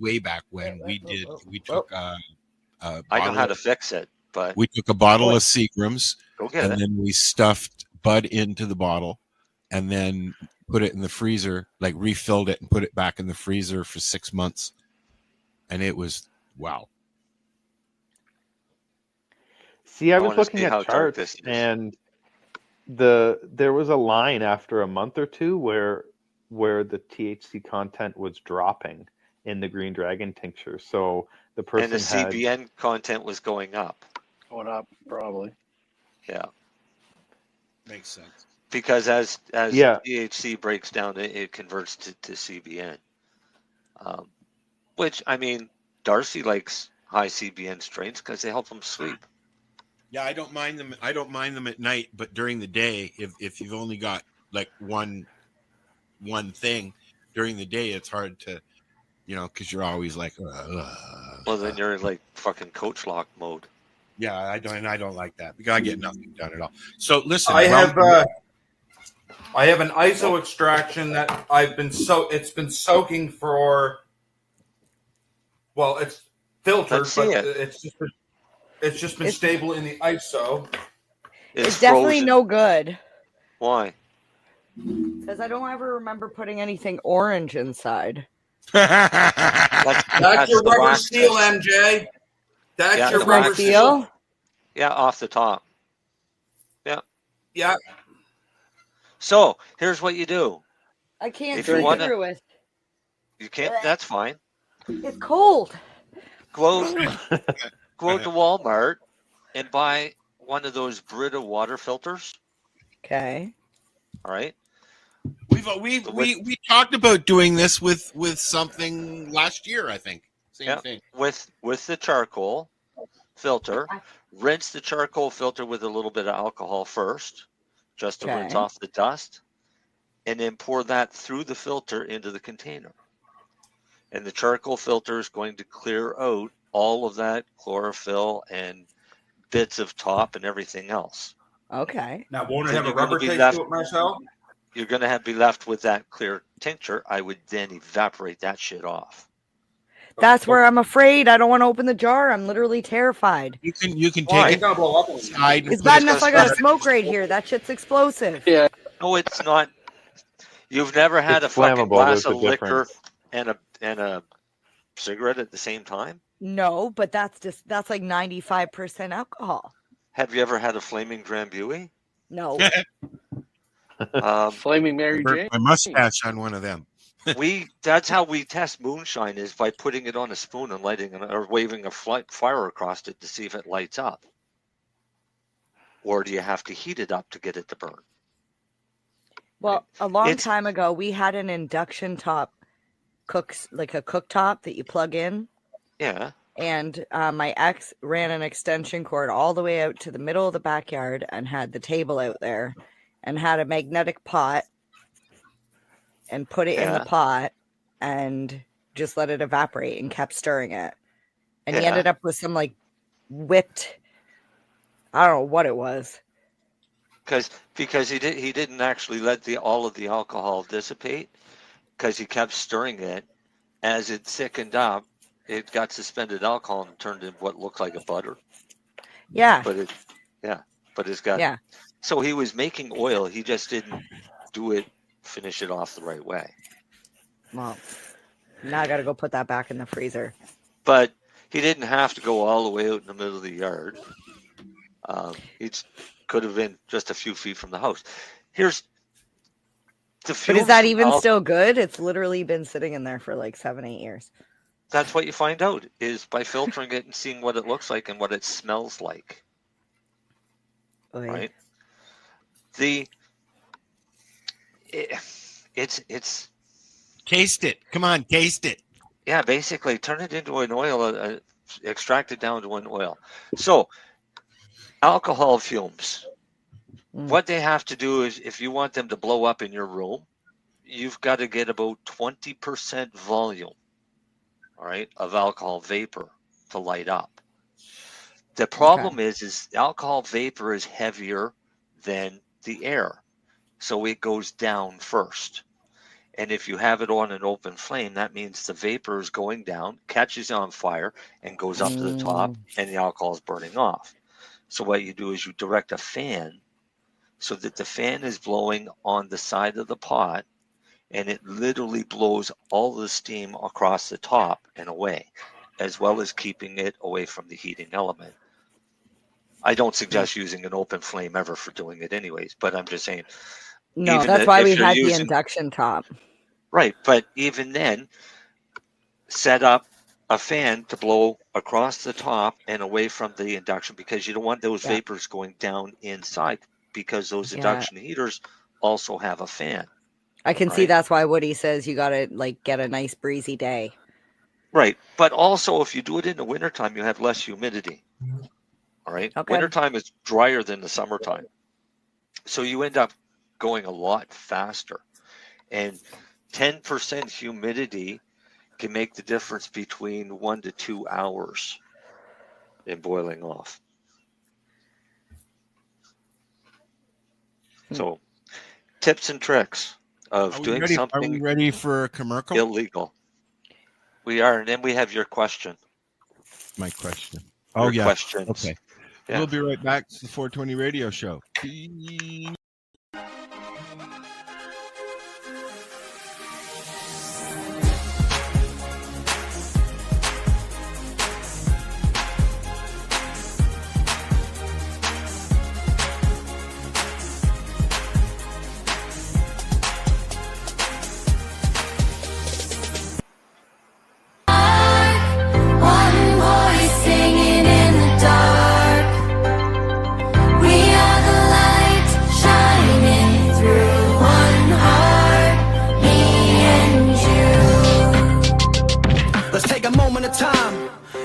way back when we took I know how to fix it, but we took a bottle of Seagrams go get and it. then we stuffed Bud into the bottle and then put it in the freezer, like refilled it and put it back in the freezer for 6 months. And it was wow. See, I I was wanna looking see how at dark this charts, is. and there was a line after a month or two where the THC content was dropping in the Green Dragon tincture. So the person And the had CBN content was going up. Going up, probably. Yeah. Makes sense. Because as Yeah. THC breaks down, it converts to CBN. Which, I mean, Darcy likes high CBN strains because they help him sleep. Yeah, I don't mind them. I don't mind them at night, but during the day, if you've only got like one thing during the day, it's hard to, because you're always like, Well, then you're in like fucking coach lock mode. yeah, I don't like that because I get nothing done at all. So listen, I have an ISO extraction that it's been soaking for. Well, it's filtered, Let's see but it. it's just been stable in the ISO. It's definitely frozen. no good. Why? Because I don't ever remember putting anything orange inside. That's your the rubber wax seal, test. MJ. That's Yeah, your the rubber wax seal. Yeah, off the top. Yeah. Yeah. So here's what you do. I can't If you see wanna- through it. You can't. That's fine. It's cold. Go out to Walmart and buy one of those Brita water filters. Okay. All right. We talked about doing this with something last year, I think. Same thing. With the charcoal filter, rinse the charcoal filter with a little bit of alcohol first, just to rinse Okay. off the dust, and then pour that through the filter into the container. And the charcoal filter is going to clear out all of that chlorophyll and bits of top and everything else. Okay. Now, won't it So have a you're gonna rubber be taste left- to it, Marcel? You're going to be left with that clear tincture. I would then evaporate that shit off. That's where I'm afraid. I don't want to open the jar. I'm literally terrified. You can Why? take It's gonna blow up. inside. It's bad enough I got a smoke right here. That shit's explosive. Yeah. No, it's not. You've never had It's a fucking flammable, glass there's a of liquor difference. and a cigarette at the same time? No, but that's like 95% alcohol. Have you ever had a flaming Drambuie? No. Flaming Mary Jane. My mustache on one of them. That's how we test moonshine, is by putting it on a spoon and lighting it or waving a fire across it to see if it lights up. Or do you have to heat it up to get it to burn? Well, a long It's- time ago, we had an induction top like a cooktop that you plug in. Yeah. And my ex ran an extension cord all the way out to the middle of the backyard and had the table out there and had a magnetic pot and put it in the Yeah. pot and just let it evaporate and kept stirring it. And he Yeah. ended up with some like whipped, I don't know what it was. Because he didn't actually let all of the alcohol dissipate, because he kept stirring it. As it thickened up, it got suspended alcohol and turned into what looked like a butter. Yeah. But it's got. Yeah. So he was making oil. He just didn't finish it off the right way. Well, now I got to go put that back in the freezer. But he didn't have to go all the way out in the middle of the yard. He could have been just a few feet from the house. Here's the But fumes is that from even still good? It's literally been sitting in there for like 7-8 years. That's what you find out, is by filtering it and seeing what it looks like and what it smells like. Oy. Right? It's Taste it. Come on, taste it. yeah, basically turn it into an oil, extract it down to an oil. So alcohol fumes, what they have to do is, if you want them to blow up in your room, you've got to get about 20% volume all right, of alcohol vapor to light up. The problem is alcohol vapor is heavier than the air, so it goes down first. And if you have it on an open flame, that means the vapor is going down, catches on fire, and goes up to the top, and the alcohol is burning off. So what you do is you direct a fan so that the fan is blowing on the side of the pot, and it literally blows all the steam across the top and away, as well as keeping it away from the heating element. I don't suggest using an open flame ever for doing it anyways, but I'm just saying. No, that's why we had the induction top. Right, but even then, set up a fan to blow across the top and away from the induction, because you don't want those vapors going down inside, because those induction heaters also have a fan. I can see that's why Woody says you got to like get a nice breezy day. Right, but also if you do it in the wintertime, you have less humidity. All right, wintertime is drier than the summertime. So you end up going a lot faster. And 10% humidity can make the difference between 1 to 2 hours in boiling off. So, tips and tricks of doing something. Are we ready for a commercial? Illegal. We are, and then we have your question. My question. Questions. Okay. Yeah. We'll be right back to the 420 Radio Show.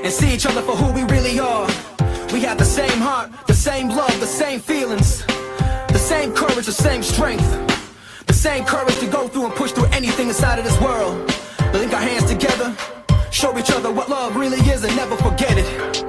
And see each other for who we really are. We have the same heart, the same love, the same feelings, the same courage, the same strength, the same courage to go through and push through anything inside of this world. Link our hands together, show each other what love really is, and never forget it.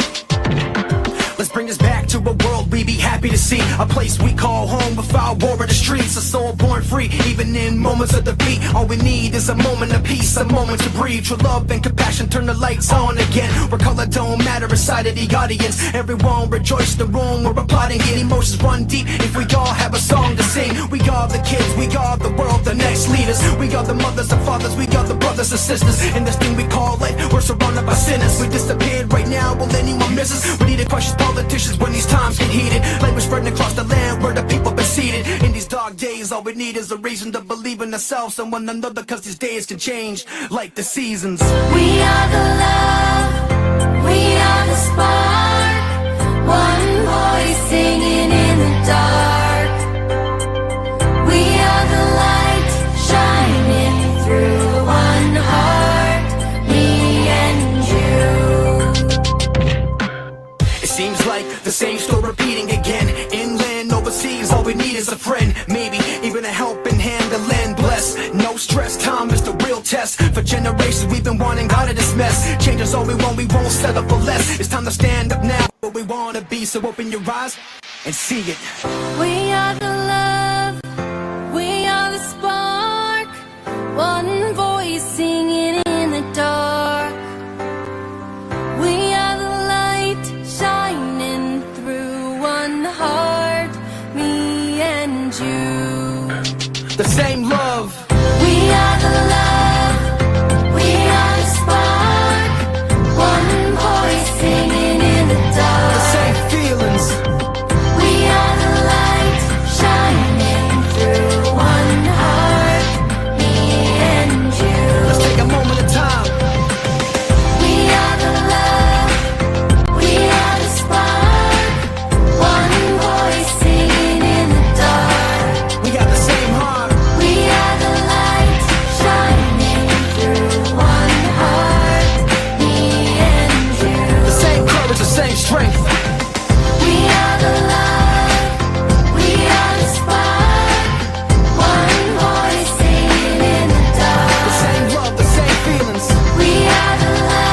Let's bring this back to a world we be happy to see. A place we call home without war in the streets. A soul born free, even in moments of defeat. All we need is a moment of peace, a moment to breathe. True love and compassion, turn the lights on again. Where color don't matter inside of the audience. Everyone rejoice in the room, we're applauding it. Emotions run deep if we all have a song to sing. We are the kids, we are the world, the next leaders. We are the mothers and fathers, we are the brothers and sisters. In this thing we call life, we're surrounded by sinners. We disappeared right now, will anyone miss us? We need to question politicians when these times get heated. Language spreading across the land where the people been seated. In these dark days, all we need is a reason to believe in ourselves and one another, cause these days can change like the seasons. We are the love, we are the spark, one voice singing in the dark. We are the light shining through one heart, me and you. It seems like the same story repeating again. Inland, overseas, all we need is a friend. Maybe even a helping hand to lend. Bless, no stress, time is the real test. For generations we've been wanting out of this mess. Change is all we want, we won't settle for less. It's time to stand up now, what we want to be. So open your eyes and see it. We are the love, we are the spark, one voice singing in the dark. We are the light shining through one heart, me and you. The same love. We are the love, we are the spark, one voice singing in the dark. The same feelings. We are the light shining through one heart, me and you. Let's take a moment of time. We are the love, we are the spark, one voice singing in the dark. We got the same heart. We are the light shining through one heart, me and you. The same courage, the same strength. We are the love, we are the spark, one voice singing in the dark. The same love, the same feelings. We are the light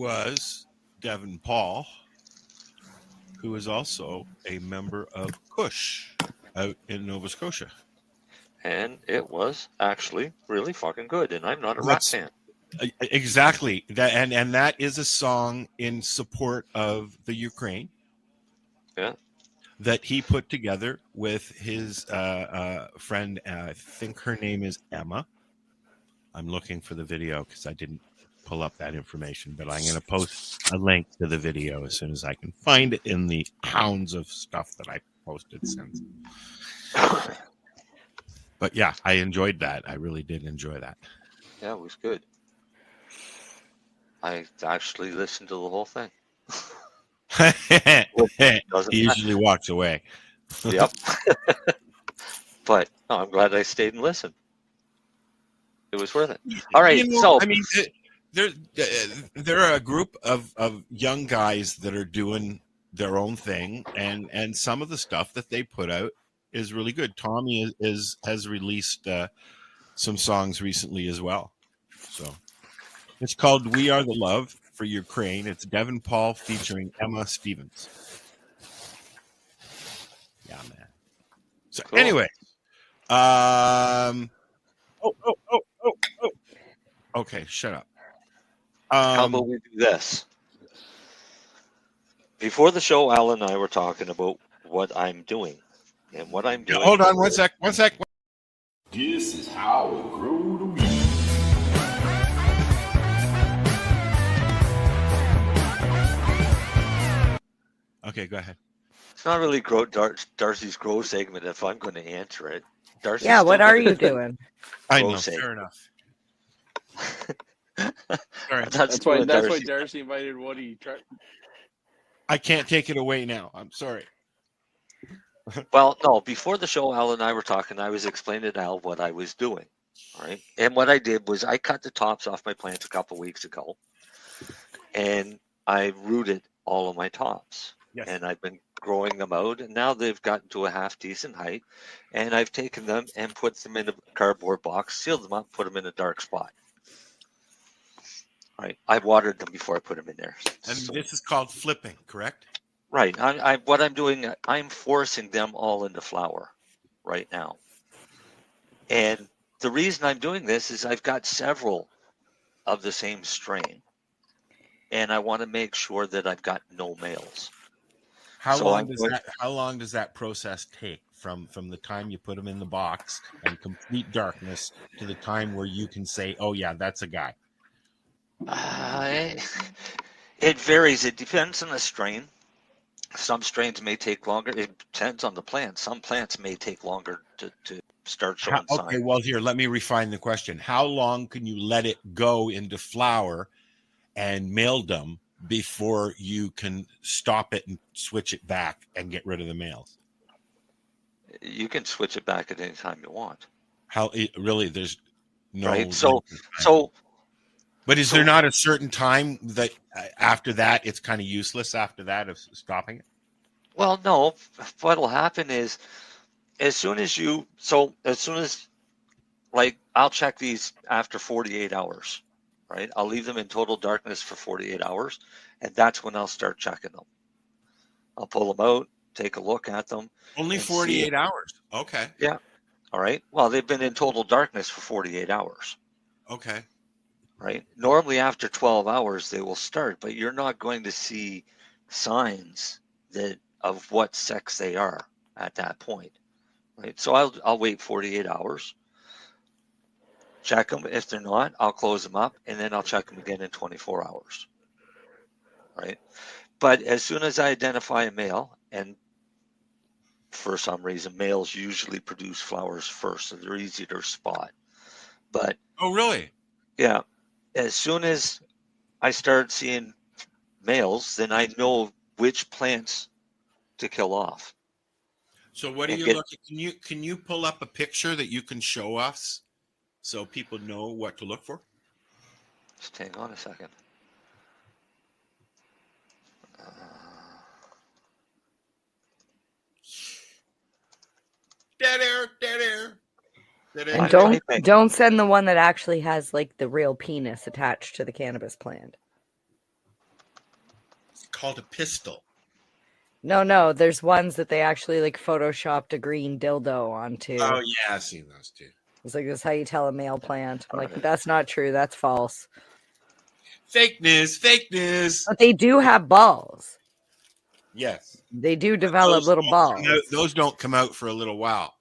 was Devin Paul, who is also a member of Kush out in Nova Scotia. And it was actually really fucking good. And I'm not a rock fan. Exactly. And that is a song in support of the Ukraine. Yeah. That he put together with his friend. I think her name is Emma. I'm looking for the video because I didn't pull up that information, but I'm going to post a link to the video as soon as I can find it in the pounds of stuff that I posted since. But yeah, I enjoyed that. I really did enjoy that. Yeah, it was good. I actually listened to the whole thing. He usually walks away. Yep. But no, I'm glad I stayed and listened. It was worth it. All right. So I mean, there are a group of young guys that are doing their own thing, and some of the stuff that they put out is really good. Tommy has released some songs recently as well. So it's called "We Are the Love" for Ukraine. It's Devin Paul featuring Emma Stevens. Yeah, man. So cool. Anyway, okay, shut up. How about we do this? Before the show, Al and I were talking about what I'm doing. And what I'm doing... Hold on one sec. This is how it grew to me. Okay, go ahead. It's not really Darcy's grow segment if I'm going to answer it. Darcy's what are you doing? I know, fair enough. That's why Darcy invited Woody. I can't take it away now. I'm sorry. Well, no, before the show, Al and I were talking. I was explaining to Al what I was doing. All right. And what I did was I cut the tops off my plants a couple weeks ago. And I rooted all of my tops. Yes. And I've been growing them out. And now they've gotten to a half decent height. And I've taken them and put them in a cardboard box, sealed them up, put them in a dark spot. Right. I watered them before I put them in there. And this is called flipping, correct? Right. What I'm doing, I'm forcing them all into flower right now. And the reason I'm doing this is I've got several of the same strain. And I want to make sure that I've got no males. How long does that process take from the time you put them in the box and complete darkness to the time where you can say, oh yeah, that's a guy? It varies. It depends on the strain. Some strains may take longer. It depends on the plant. Some plants may take longer to start showing signs. Okay, well, here, let me refine the question. How long can you let it go into flower and male-dom before you can stop it and switch it back and get rid of the males? You can switch it back at any time you want. Really, there's no... Right, But is there not a certain time that after that it's kind of useless after that of stopping it? Well, no. What'll happen is as soon as I'll check these after 48 hours, right? I'll leave them in total darkness for 48 hours, and that's when I'll start checking them. I'll pull them out, take a look at them. Only 48 hours. Okay. Yeah. All right. Well, they've been in total darkness for 48 hours. Okay. Right. Normally after 12 hours they will start, but you're not going to see signs of what sex they are at that point. Right. So I'll wait 48 hours, check them. If they're not, I'll close them up, and then I'll check them again in 24 hours. Right. But as soon as I identify a male, and for some reason males usually produce flowers first, so they're easy to spot. But oh, really? Yeah. As soon as I start seeing males, then I know which plants to kill off. So what are you looking? Can you pull up a picture that you can show us so people know what to look for? Just hang on a second. Dead air. And don't send the one that actually has like the real penis attached to the cannabis plant. called a pistol. No. There's ones that they actually like photoshopped a green dildo onto. Oh yeah, I've seen those too. It's like, this is how you tell a male plant. I'm like, that's not true. That's false. Fake news. But they do have balls. Yes. They do develop little balls. Those don't come out for a little while.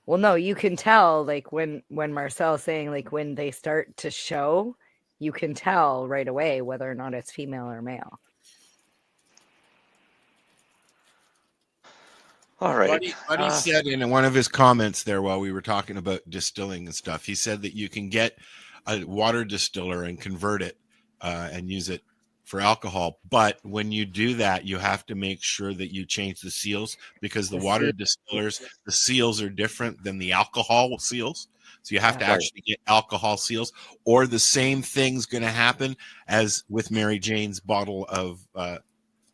Well, no, you can tell, like, when Marcel's saying, like, when they start to show, you can tell right away whether or not it's female or male. All right. Buddy said in one of his comments there while we were talking about distilling and stuff, he said that you can get a water distiller and convert it and use it for alcohol. But when you do that, you have to make sure that you change the seals, because the water distillers, the seals are different than the alcohol seals. So you have to actually get alcohol seals, or the same thing's going to happen as with Mary Jane's bottle of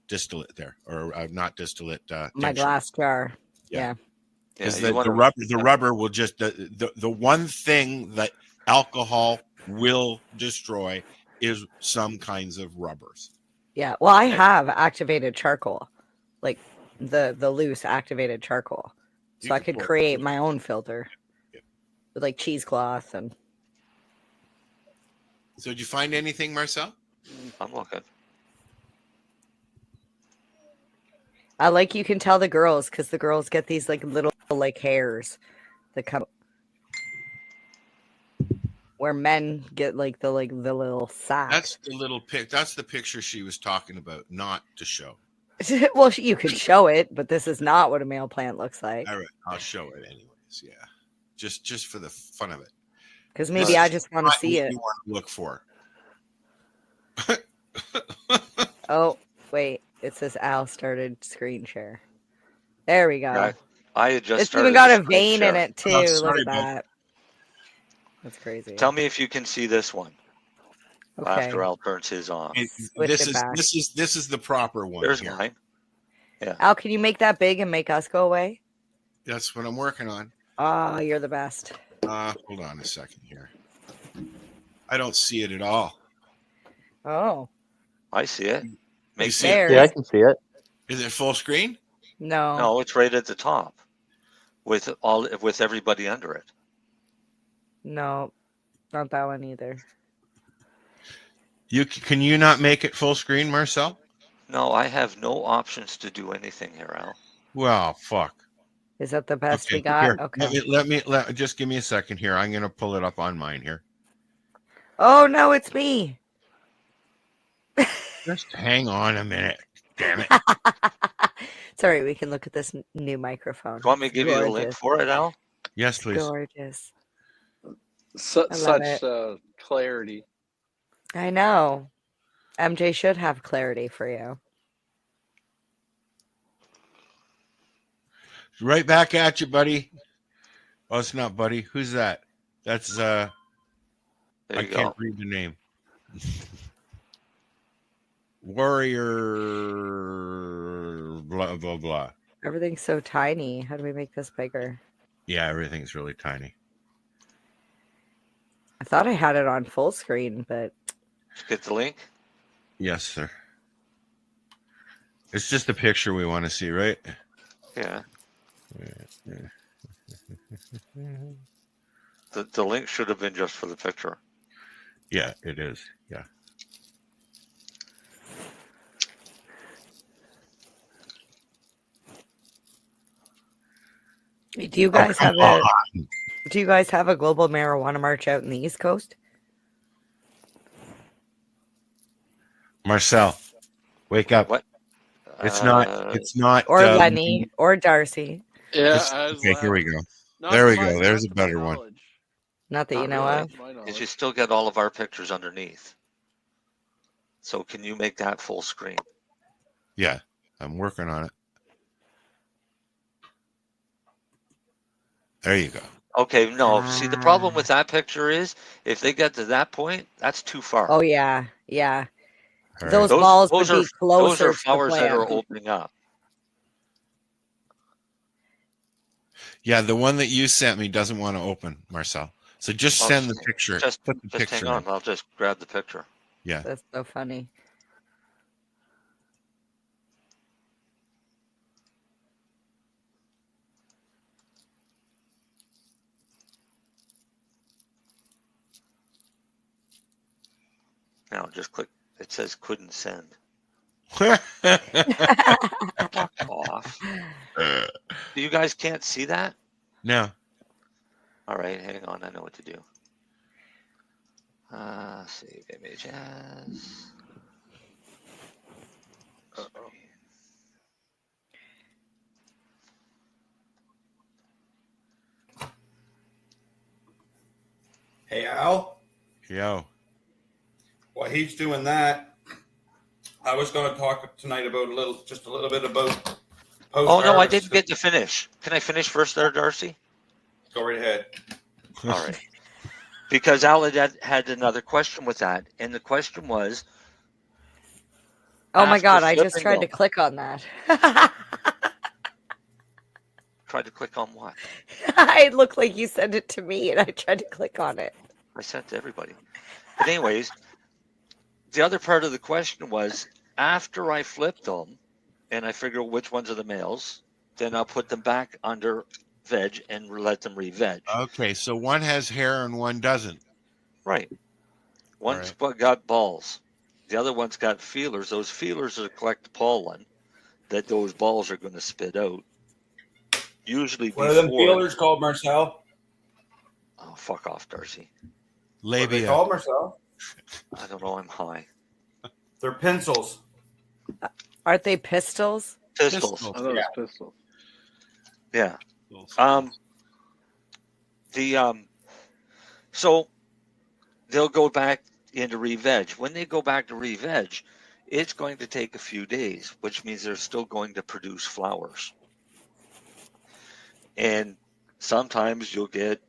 distillate there, or not distillate. My glass jar. Yeah. Because the rubber will just, the one thing that alcohol will destroy is some kinds of rubbers. Yeah. Well, I have activated charcoal, like the loose activated charcoal. So I could create my own filter with like cheesecloth. And so did you find anything, Marcel? I'm looking. I like, you can tell the girls, because the girls get these like little like hairs that come, where men get like the little sack. That's the little pic. That's the picture she was talking about, not to show. Well, you could show it, but this is not what a male plant looks like. All right, I'll show it anyways. Yeah, just for the fun of it. Because maybe I just want to see it. You want to look for. Oh wait, it says Al started screen share. There we go. I had just. It's even got a vein in it too. Sorry, look at that. That's crazy. Tell me if you can see this one. Okay. After Al turns his on. This is the proper one. There's here. mine. Yeah. Al, can you make that big and make us go away? That's what I'm working on. Oh, you're the best. Hold on a second here. I don't see it at all. Oh. I see it. You see it? Yeah, I can see it. Is it full screen? No. No, it's right at the top with everybody under it. No, not that one either. Can you not make it full screen, Marcel? No, I have no options to do anything here, Al. Well, fuck. Is that the best we got? Here, Okay. let just give me a second here. I'm gonna pull it up on mine here. Oh no, it's me. Just hang on a minute. Damn it. Sorry, we can look at this new microphone. Do you want me to give you the link for it, Al? Yes, please. Gorgeous. Such it. clarity. I know. MJ should have clarity for you. Right back at you, buddy. Oh, it's not buddy. Who's that? That's I can't read the name. Warrior blah blah blah. Everything's so tiny. How do we make this bigger? Yeah, everything's really tiny. I thought I had it on full screen, but Did you get the link? Yes, sir. It's just a picture we want to see, right? Yeah. The link should have been just for the picture. Yeah, it is. Yeah. do you guys have a global marijuana march out in the East Coast? Marcel, wake up. What? It's not. Or Lennie or Darcy. Yeah. Okay, here we go. There we go. There's a better one. Not that you know of. Because you still get all of our pictures underneath. So can you make that full screen? Yeah, I'm working on it. There you go. Okay, no. See, the problem with that picture is if they get to that point, that's too far. Oh yeah, yeah. All Those right. balls would be closer. Those are flowers to the that are plant. opening up. Yeah, the one that you sent me doesn't want to open, Marcel. So just send the picture. Put the picture hang on. in. I'll just grab the picture. Yeah. That's so funny. now. Just click. It says couldn't send. No. Fuck off. You guys can't see that? All right, hang on. I know what to do. Save image as. Uh-oh. Hey, Al. Yo. While he's doing that, I was going to talk tonight about just a little bit about. Oh no, I didn't get to finish. Can I finish first, there, Darcy? Go right ahead. All right. Because Al had another question with that, and the question was. Oh my God! I just tried to click on that. Tried to click on what? It looked like you sent it to me, and I tried to click on it. I sent to everybody. But anyways, the other part of the question was, after I flip them, and I figure which ones are the males, then I'll put them back under veg and let them re-veg. Okay, so one has hair and one doesn't. Right. One's got balls. The other one's got feelers. Those feelers are collect the pollen that those balls are going to spit out. Usually what are them feelers called, Marcel? Oh, fuck off, Darcy. Labia. What are they called, Marcel? I don't know. I'm high. They're pencils. Aren't they pistols? Pistols. I thought it was pistols. Yeah. So they'll go back into re-veg. When they go back to re-veg, it's going to take a few days, which means they're still going to produce flowers. And sometimes you'll get,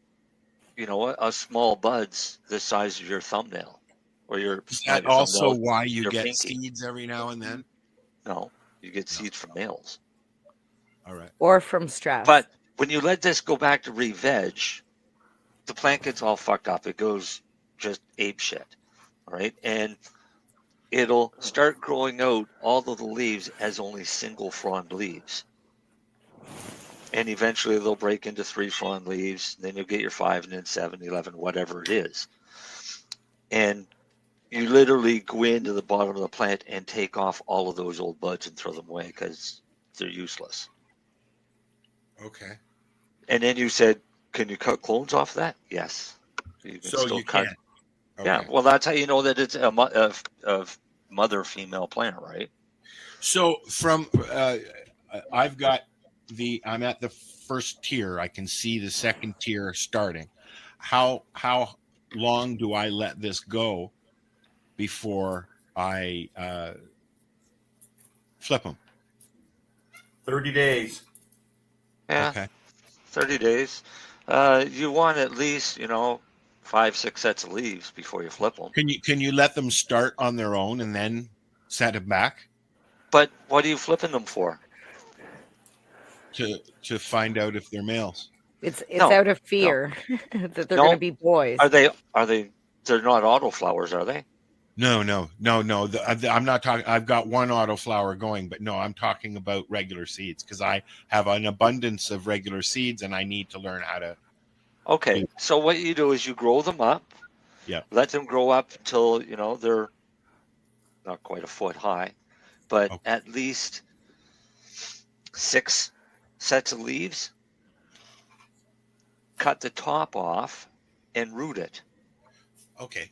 a small buds the size of your thumbnail, or your. Is that also why you get pinky. Seeds every now and then? No, you get seeds from males. All right. Or from stress. But when you let this go back to re-veg, the plant gets all fucked up. It goes just ape shit, all right? And it'll start growing out all of the leaves as only single frond leaves. And eventually they'll break into 3 frond leaves. Then you'll get your 5 and then 7, 11, whatever it is. And you literally go into the bottom of the plant and take off all of those old buds and throw them away because they're useless. Okay. And then you said, can you cut clones off that? Yes. You can So you can. Okay. Yeah, well, that's how you know that it's a mother-female plant, right? So from, I'm at the first tier. I can see the second tier starting. How long do I let this go before I flip them? 30 days. Yeah. Okay. 30 days. You want at least, 5-6 sets of leaves before you flip them. Can you let them start on their own and then set it back? But what are you flipping them for? To find out if they're males. It's out of fear that they're going to be boys. Are they? They're not autoflowers, are they? No. I'm not talking. I've got one autoflower going, but no, I'm talking about regular seeds because I have an abundance of regular seeds and I need to learn how to. Okay, so what you do is you grow them up. Yeah. Let them grow up until they're not quite a foot high, but at least 6 sets of leaves. Cut the top off and root it. Okay.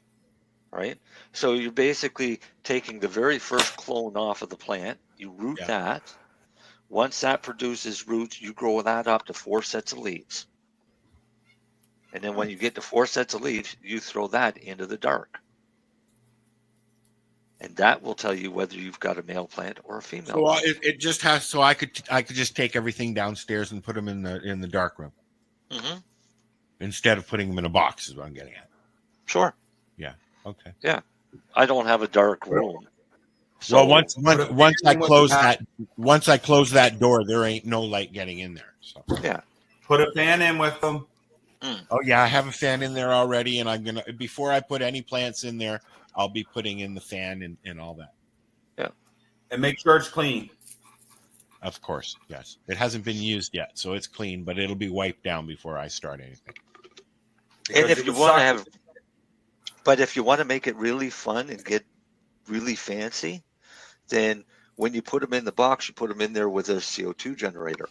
Right? So you're basically taking the very first clone off of the plant, you root that. Once that produces roots, you grow that up to 4 sets of leaves. And then when you get to 4 sets of leaves, you throw that into the dark. And that will tell you whether you've got a male plant or a female. So plant. it just has. So I could just take everything downstairs and put them in the dark room instead of putting them in a box. Is what I'm getting at. Sure. Yeah. Okay. Yeah. I don't have a dark room. So Well, once I close that door, there ain't no light getting in there. So yeah. Put a fan in with them. Oh yeah, I have a fan in there already, and I'm gonna before I put any plants in there, I'll be putting in the fan and all that. Yeah. And make sure it's clean. Of course, yes. It hasn't been used yet, so it's clean, but it'll be wiped down before I start anything. And if you want to have But if you want to make it really fun and get really fancy, then when you put them in the box, you put them in there with a CO2 generator.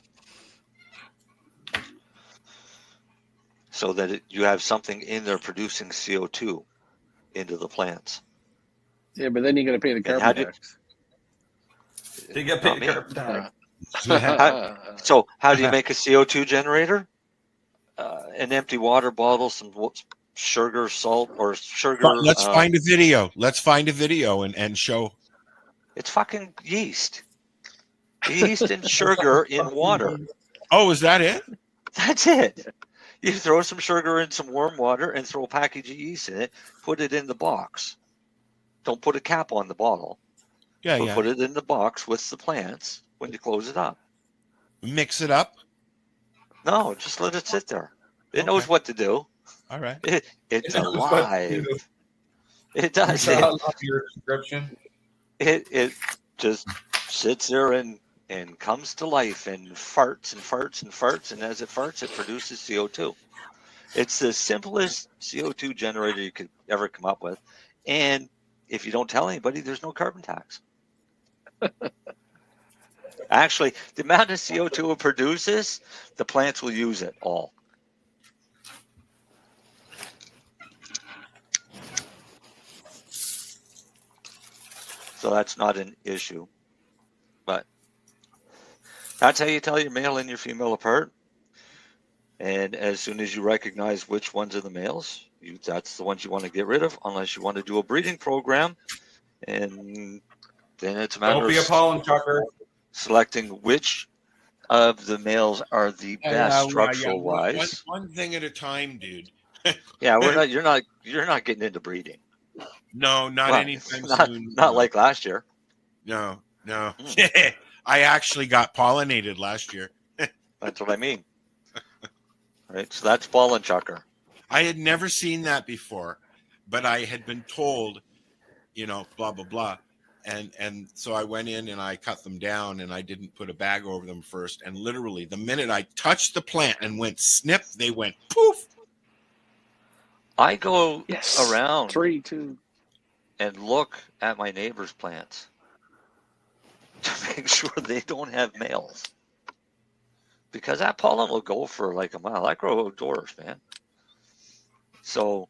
So that you have something in there producing CO2 into the plants. Yeah, but then you're going to pay the carbon tax. You get paid the carbon tax. So how do you make a CO2 generator? An empty water bottle, some sugar, salt, or sugar. But let's find a video. Let's find a video and show. It's fucking yeast. Yeast and sugar in water. Oh, is that it? That's it. You throw some sugar in some warm water and throw a package of yeast in it. Put it in the box. Don't put a cap on the bottle. Yeah. Put it in the box with the plants when you close it up. Mix it up. No, just let it sit there. It knows what to do. All right. It's alive. It does. I love your description. It just sits there and comes to life and farts and farts and farts, and as it farts, it produces CO2. It's the simplest CO2 generator you could ever come up with, and if you don't tell anybody, there's no carbon tax. Actually, the amount of CO2 it produces, the plants will use it all. So that's not an issue. But that's how you tell your male and your female apart. And as soon as you recognize which ones are the males, that's the ones you want to get rid of, unless you want to do a breeding program. And then it's a matter Don't be a of pollen chucker. selecting which of the males are the best structural wise. One thing at a time, dude. Yeah, you're not getting into breeding. No, not anytime soon. Not like last year. No. I actually got pollinated last year. That's what I mean. Right, so that's pollen chucker. I had never seen that before, but I had been told, blah blah blah, and so I went in and I cut them down, and I didn't put a bag over them first, and literally the minute I touched the plant and went snip, they went poof. I go around 3, 2, and look at my neighbor's plants to make sure they don't have males. Because that pollen will go for like a mile. I grow outdoors, man. So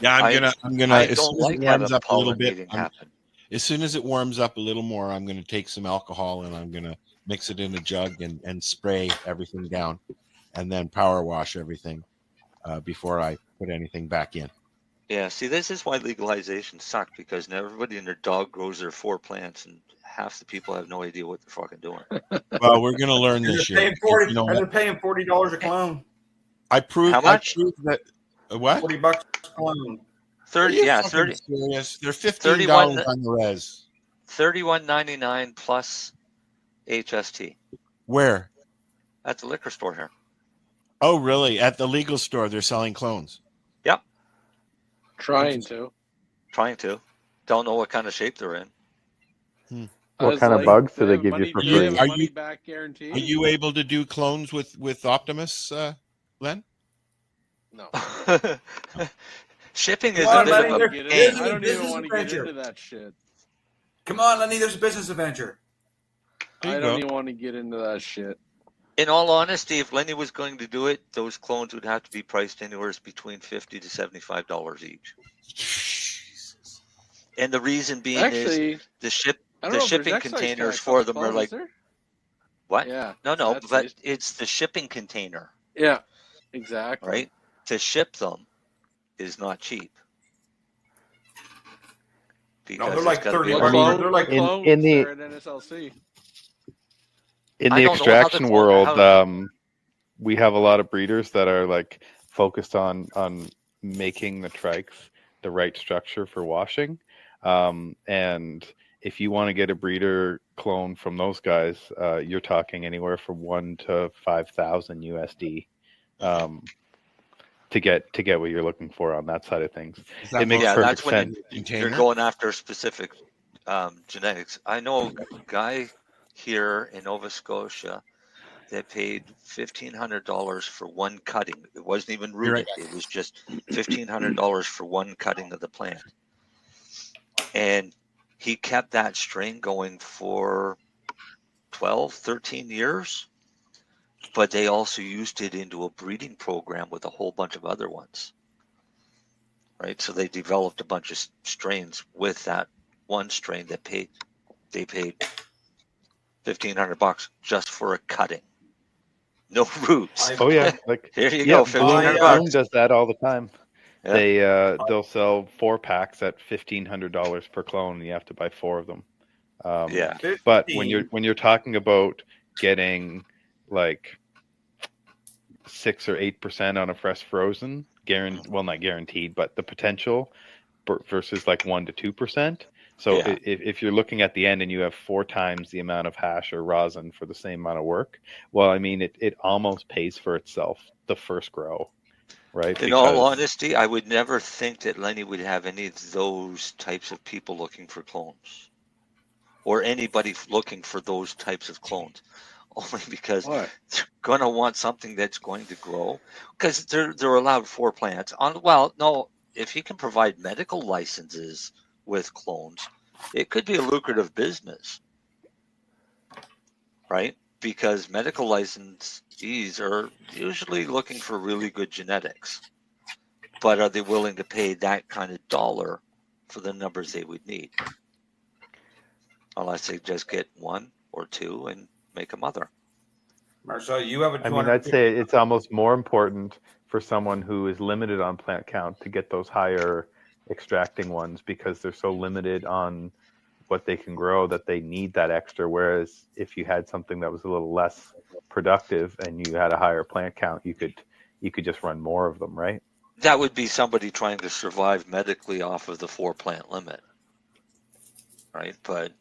yeah, I'm gonna. I as don't soon as like it warms having up a little bit, pollinating happen. as soon as it warms up a little more, I'm gonna take some alcohol and I'm gonna mix it in a jug and spray everything down, and then power wash everything before I put anything back in. Yeah, see, this is why legalization sucked, because now everybody and their dog grows their 4 plants, and half the people have no idea what they're fucking doing. Well, we're gonna learn this year. They're paying $40 a clone. I proved. How much? I proved that. What? $40 a clone. 30, yeah, 30. Serious? They're $15 on the res. $31.99 plus HST Where? at the liquor store here. Oh, really? At the legal store, they're selling clones. Yep, trying to. Don't know what kind of shape they're in. What kind of bugs do they give you for free? Money back guarantee? Are you able to do clones with Optimus, Len? No. Shipping is Come on, a bit of Lennie, a there's- pain. I don't even Business want to get adventure. into that shit. Come on, Lennie, there's a business adventure. There you I don't go. even want to get into that shit. In all honesty, if Lennie was going to do it, those clones would have to be priced anywhere between $50 to $75 each. And the reason being Actually, is the I don't know if shipping there's excise containers tax for on them are clones, like is there? what? Yeah. No, that's but it. it's the shipping container, Yeah. Exactly. right? To ship them is not cheap. No, they're Because like it's gotta be $30. a Clone- They're like clones in the- are at NSLC. In I the don't know how extraction the- world, how- we have a lot of breeders that are like focused on making the trikes the right structure for washing. And if you want to get a breeder clone from those guys, you're talking anywhere from 1,000 to 5,000 USD to get what you're looking for on that side of things. It makes yeah, perfect that's when sense. you're going after specific genetics. I know a guy here in Nova Scotia that paid $1,500 for one cutting. It wasn't even You're rooted. right. It was just $1,500 for one cutting of the plant. And he kept that strain going for 12, 13 years. But they also used it into a breeding program with a whole bunch of other ones. Right? So they developed a bunch of strains with that one strain that they paid $1,500 just for a cutting. No roots. Oh yeah, like Here you go, $1,500. Bloom does that all the time. Yeah. They'll sell 4-packs at $1,500 per clone. And you have to buy 4 of them. Yeah. But when you're talking about getting like 6 or 8% on a fresh frozen, not guaranteed, but the potential versus like 1 to 2%. So if you're looking at the end and you have 4 times the amount of hash or rosin for the same amount of work, well, I mean, it almost pays for itself the first grow, right? In all honesty, I would never think that Lennie would have any of those types of people looking for clones, or anybody looking for those types of clones, only because they're going to want something that's going to grow, because they're allowed 4 plants. If he can provide medical licenses with clones, it could be a lucrative business, right? Because medical licensees are usually looking for really good genetics, but are they willing to pay that kind of dollar for the numbers they would need? Unless they just get 1 or 2 and make a mother. Marcel, you have a 200. I mean, I'd say it's almost more important for someone who is limited on plant count to get those higher extracting ones, because they're so limited on what they can grow that they need that extra. Whereas if you had something that was a little less productive and you had a higher plant count, you could just run more of them, right? That would be somebody trying to survive medically off of the 4 plant limit, right? But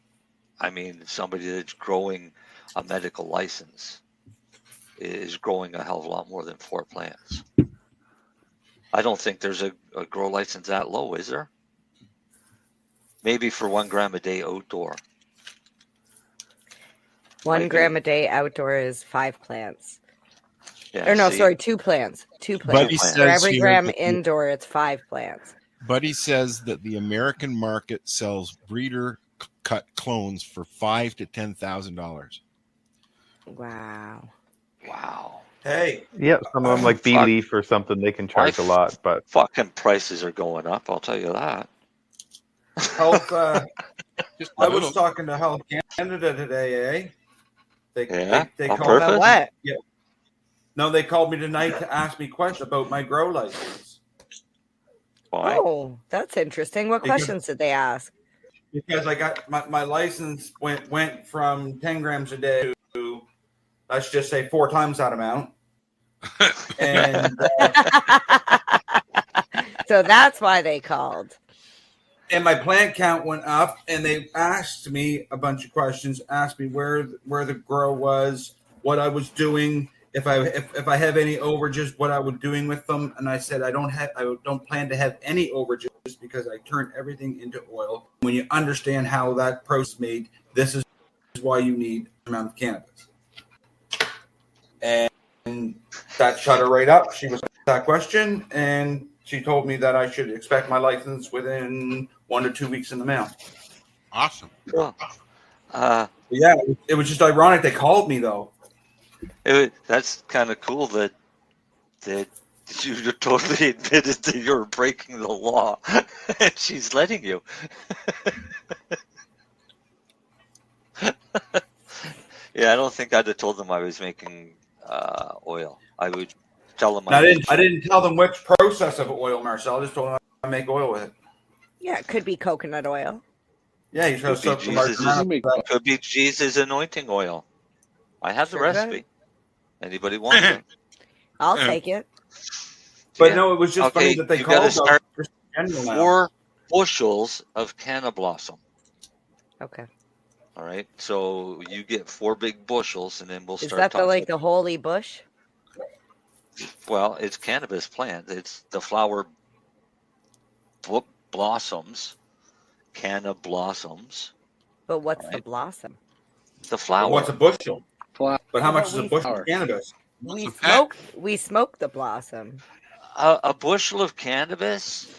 I mean, somebody that's growing a medical license is growing a hell of a lot more than 4 plants. I don't think there's a grow license that low, is there? Maybe for 1 gram a day outdoor. 1 gram a day outdoor is 5 plants. Yeah, Or no, see? sorry, 2 plants. 2 Buddy plants. says For every here gram that indoor, it's 5 plants. Buddy says that the American market sells breeder cut clones for $5,000 to $10,000. Wow. Hey. Yeah, some of them like B-Leaf or something, they can charge a lot, but fucking prices are going up, I'll tell you that. Health. I was talking to Health Canada today, They On called purpose? About what? Yeah. No, they called me tonight to ask me questions about my grow license. Why? Oh, that's interesting. What questions did they ask? Because I got my license went from 10 grams a day to, let's just say, 4 times that amount. And so that's why they called. And my plant count went up, and they asked me a bunch of questions. Asked me where the grow was, what I was doing, if I have any overages, what I was doing with them. And I said I don't plan to have any overages because I turn everything into oil. When you understand how that process is made, this is why you need an amount of cannabis. And that shut her right up. She was asked that question, and she told me that I should expect my license within 1 to 2 weeks in the mail. Awesome. Cool. Yeah, it was just ironic. They called me though. That's kind of cool that you totally admitted that you were breaking the law, and she's letting you. Yeah, I don't think I'd have told them I was making oil. I would tell them. I didn't tell them which process of oil, Marcel. I just told them I make oil with it. Yeah, it could be coconut oil. Yeah, you should could be Jesus anointing oil. I have the recipe. Anybody want it? I'll take it. But no, it was just funny that they you called. Start 4 bushels of canna blossom. Okay. All right, so you get 4 big bushels, and then we'll start. Is that the holy bush? Well, it's cannabis plant. It's the flower blossoms, canna blossoms. But what's the blossom? The flower. What's a bushel? The But how much is a we- bushel of cannabis? We smoke the blossom. A bushel of cannabis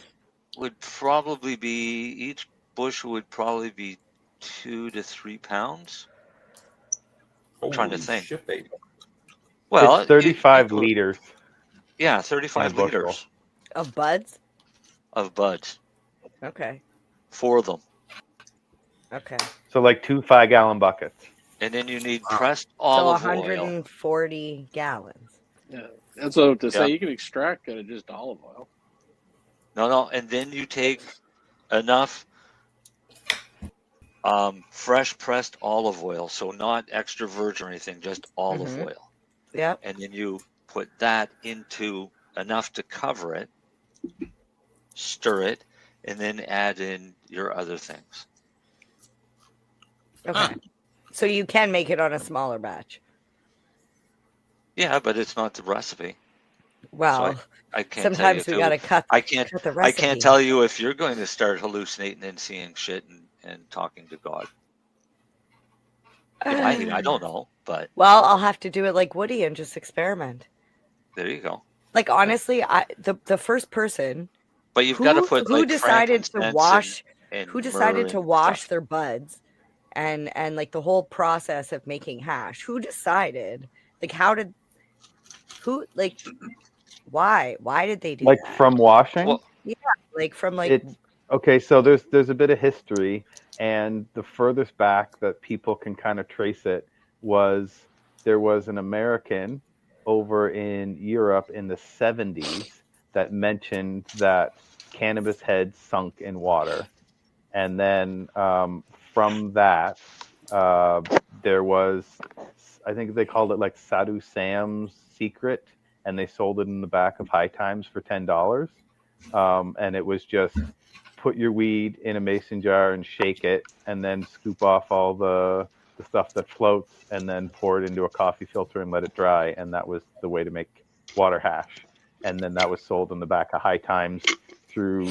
would probably be, each bushel would probably be 2 to 3 pounds. I'm trying to Holy think. shit, baby. Well, it's 35 liters. Yeah, in 35 a bushel. liters Of buds? of buds. Okay. 4 of them. Okay. So like 2 5-gallon buckets. And then you need pressed So olive oil. 140 gallons. Yeah. And so to say Yeah. you can extract out of just olive oil. No, and then you take enough fresh pressed olive oil, so not extra virgin or anything, just olive Mhm. oil. Yep. And then you put that into enough to cover it, stir it, and then add in your other things. Okay. So you can make it on a smaller batch. Yeah, but it's not the recipe. Well, So I can't sometimes tell we you got to cut. I can't. cut the I recipe. can't tell you if you're going to start hallucinating and seeing shit and talking to God. I don't know, but Well, I'll have to do it like Woody and just experiment. there you go. Like honestly, the first person But you've got to put who like decided to frankincense wash and who myrrh decided to and wash stuff. their buds and like the whole process of making hash. Who decided? Like how did who like why did they do Like that? from washing? Well, Like from like It's okay. So there's a bit of history, and the furthest back that people can kind of trace it was there was an American over in Europe in the 70s that mentioned that cannabis had sunk in water, and then from that there was, I think they called it like Sadhu Sam's secret, and they sold it in the back of High Times for $10. And it was just put your weed in a mason jar and shake it, and then scoop off all the stuff that floats, and then pour it into a coffee filter and let it dry. And that was the way to make water hash. And then that was sold in the back of High Times through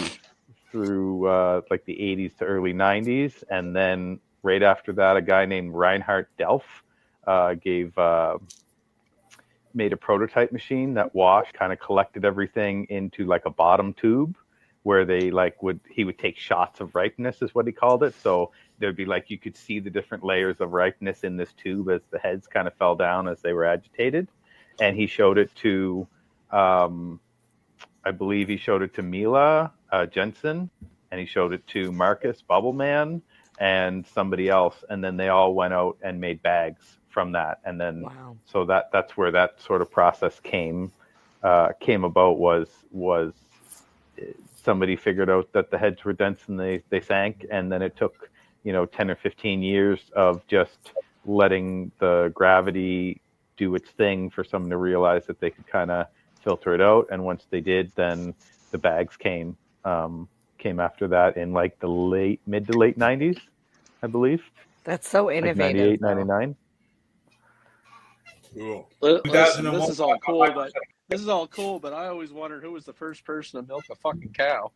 like the 80s to early 90s. And then right after that, a guy named Reinhard Delf made a prototype machine that washed, kind of collected everything into like a bottom tube where they he would take shots of ripeness is what he called it. So there'd be like, you could see the different layers of ripeness in this tube as the heads kind of fell down as they were agitated. And he showed it to, I believe he showed it to Mila Jensen, and he showed it to Marcus Bubbleman and somebody else. And then they all went out and made bags from that. And then, wow. so that's where that sort of process came about was somebody figured out that the heads were dense and they sank. And then it took, 10 or 15 years of just letting the gravity do its thing for someone to realize that they could kind of filter it out. And once they did, then the bags came after that in like the mid to late 90s, I believe. That's so Like innovative. 98, 99. Cool. Listen, this is all cool, but I always wondered who was the first person to milk a fucking cow.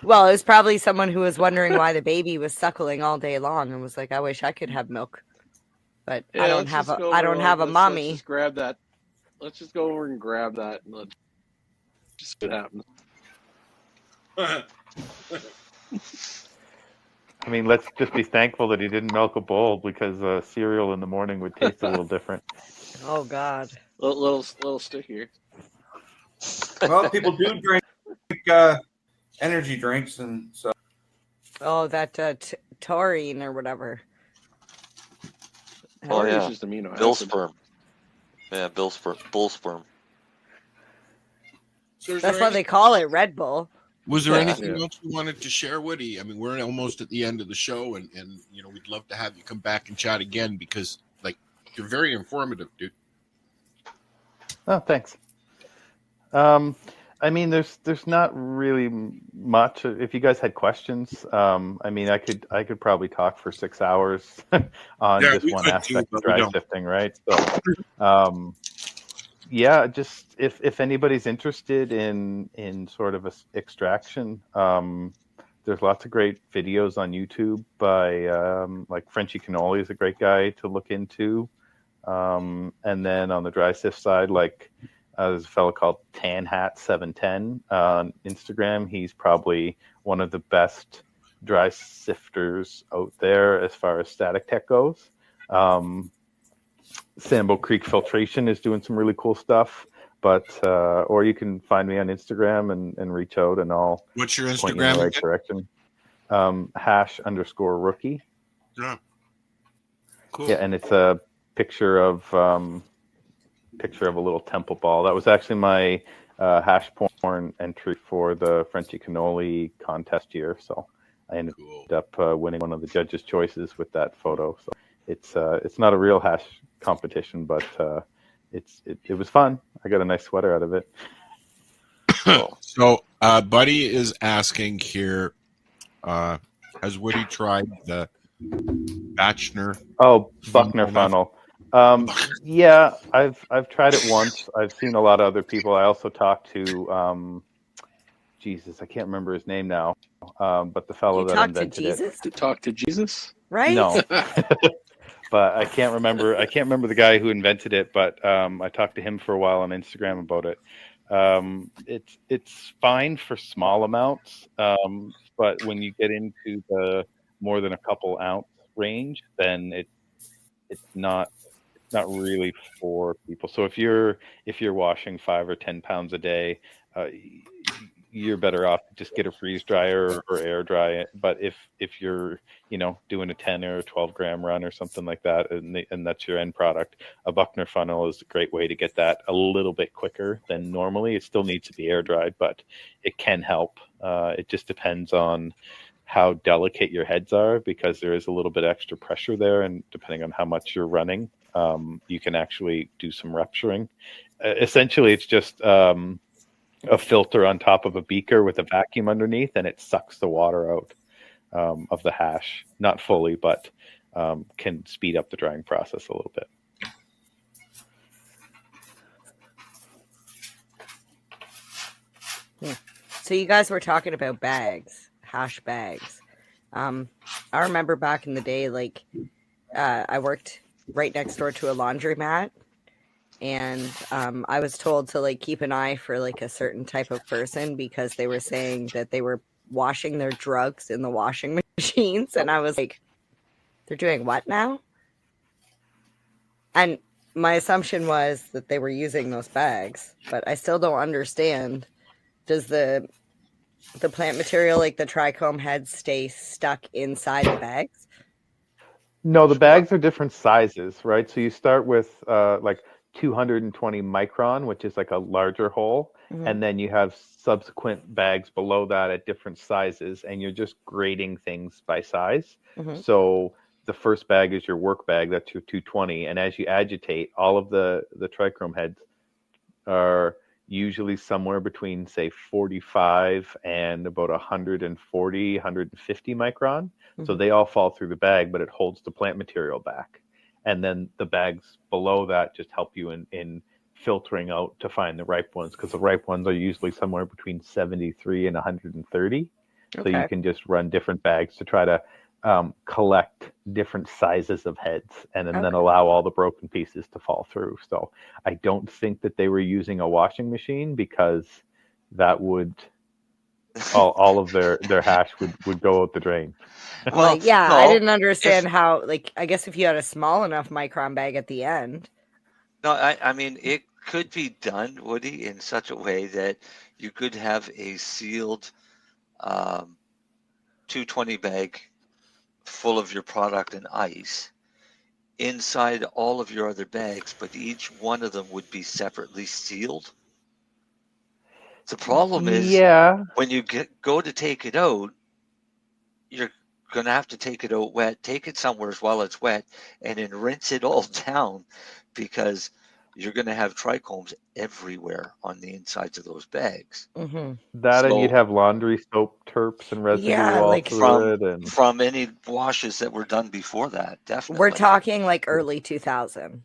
Well, it was probably someone who was wondering why the baby was suckling all day long and was like, I wish I could have milk. But I don't have a mommy. Let's just grab that. Let's just go over and grab that and let's just see what happens. I mean, let's just be thankful that he didn't milk a bowl, because cereal in the morning would taste a little different. Oh God. Little stickier. Well, people do drink energy drinks, and so. Oh, that taurine or whatever. Oh It's yeah, just amino Bill acids. sperm. Yeah, bull sperm. So is That's there why they call it Red Bull. Was there Yeah. anything else you wanted to share, Woody? I mean, we're almost at the end of the show, and we'd love to have you come back and chat again because, like, you're very informative, dude. Oh, thanks. I mean, there's not really much. If you guys had questions, I mean, I could probably talk for 6 hours on Yeah, just we one could aspect too, of but we dry don't. sifting, right? So, yeah, just if anybody's interested in sort of a extraction, there's lots of great videos on YouTube by like Frenchy Cannoli is a great guy to look into. And then on the dry sift side, like there's a fellow called TanHat710 on Instagram. He's probably one of the best dry sifters out there as far as static tech goes. Sambo Creek Filtration is doing some really cool stuff. But or you can find me on Instagram and reach out, and I'll What's your point you in Instagram the right again? direction. #_rookie. Yeah. Cool. Yeah, and it's a picture of a little temple ball. That was actually my hash porn entry for the Frenchy Cannoli contest year. So I ended up winning one of the judges' choices with that photo. So it's not a real hash competition, but it was fun. I got a nice sweater out of it. So Buddy is asking here, has Woody tried the Buckner funnel? Yeah, I've tried it once. I've seen a lot of other people. I also talked to Jesus, I can't remember his name now. But the fellow that invented it. To talk to Jesus? Right? No. But I can't remember the guy who invented it, but I talked to him for a while on Instagram about it. It's fine for small amounts, but when you get into the more than a couple ounce range, then it's not really for people. So if you're washing 5 or 10 pounds a day, you're better off to just get a freeze dryer or air dry it. But if you're doing a 10 or 12 gram run or something like that, and that's your end product, a Buckner funnel is a great way to get that a little bit quicker than normally. It still needs to be air dried, but it can help. It just depends on how delicate your heads are, because there is a little bit extra pressure there, and depending on how much you're running, you can actually do some rupturing. Essentially, it's just a filter on top of a beaker with a vacuum underneath, and it sucks the water out of the hash. Not fully, but can speed up the drying process a little bit. So you guys were talking about bags, hash bags. I remember back in the day, like I worked right next door to a laundromat, and I was told to like keep an eye for like a certain type of person, because they were saying that they were washing their drugs in the washing machines, and I was like, they're doing what now? And my assumption was that they were using those bags, but I still don't understand. Does the plant material, like the trichome heads, stay stuck inside the bags? No, the bags are different sizes, right? So you start with like 220 micron, which is like a larger hole. Mm-hmm. And then you have subsequent bags below that at different sizes, and you're just grading things by size. Mm-hmm. So the first bag is your work bag, that's your 220. And as you agitate, all of the trichrome heads are usually somewhere between, say, 45 and about 140, 150 micron. Mm-hmm. So they all fall through the bag, but it holds the plant material back. And then the bags below that just help you in filtering out to find the ripe ones, because the ripe ones are usually somewhere between 73 and 130. Okay. So you can just run different bags to try to collect different sizes of heads, and then allow all the broken pieces to fall through. So I don't think that they were using a washing machine, because that would all of their hash would go out the drain. Well, yeah, no, I didn't understand how, like, I guess if you had a small enough micron bag at the end. No, I mean, it could be done, Woody, in such a way that you could have a sealed 220 bag full of your product and ice inside all of your other bags, but each one of them would be separately sealed. The problem is, when you go to take it out, you're going to have to take it out wet, take it somewhere while it's wet, and then rinse it all down, because you're going to have trichomes everywhere on the insides of those bags. Mm-hmm. And you'd have laundry soap terps and residue all through it. And from any washes that were done before that, definitely. We're talking like early 2000.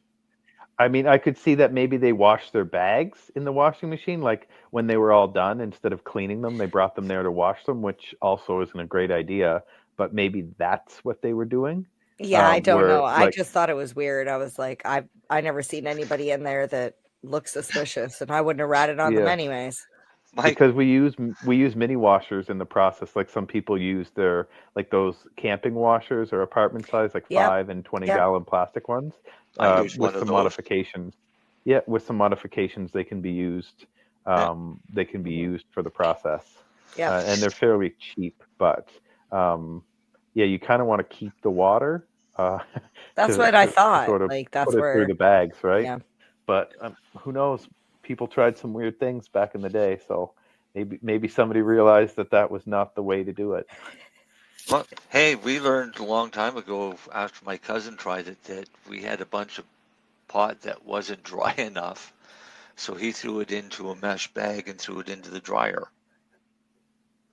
I mean, I could see that maybe they washed their bags in the washing machine, like when they were all done, instead of cleaning them, they brought them there to wash them, which also isn't a great idea. But maybe that's what they were doing. Yeah, I don't where, know. I like, just thought it was weird. I was like, I never seen anybody in there that looks suspicious, and I wouldn't have ratted on them Yeah. anyways. because we use mini washers in the process. Like some people use their like those camping washers or apartment size, like Yep. 5 and 20 Yep. gallon plastic ones. I use one With of some those. modifications. Yeah, with some modifications, they can be used. They can be used for the process. Yeah. And they're fairly cheap, but yeah, you kind of want to keep the water. That's to- what I to thought. Sort of Like, that's put it where. through the bags, right? Yeah. But who knows? People tried some weird things back in the day, so maybe somebody realized that was not the way to do it. Well, hey, we learned a long time ago after my cousin tried it that we had a bunch of pot that wasn't dry enough. So he threw it into a mesh bag and threw it into the dryer.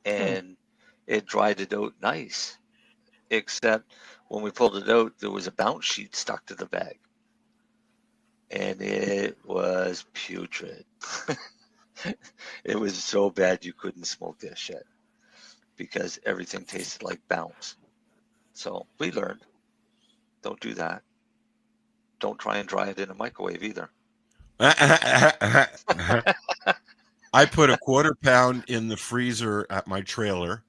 And it dried it out nice. Except when we pulled it out, there was a bounce sheet stuck to the bag. And it was putrid. It was so bad you couldn't smoke that shit because everything tasted like bounce. So we learned, don't do that. Don't try and dry it in a microwave either. I put a 1/4 pound in the freezer at my trailer,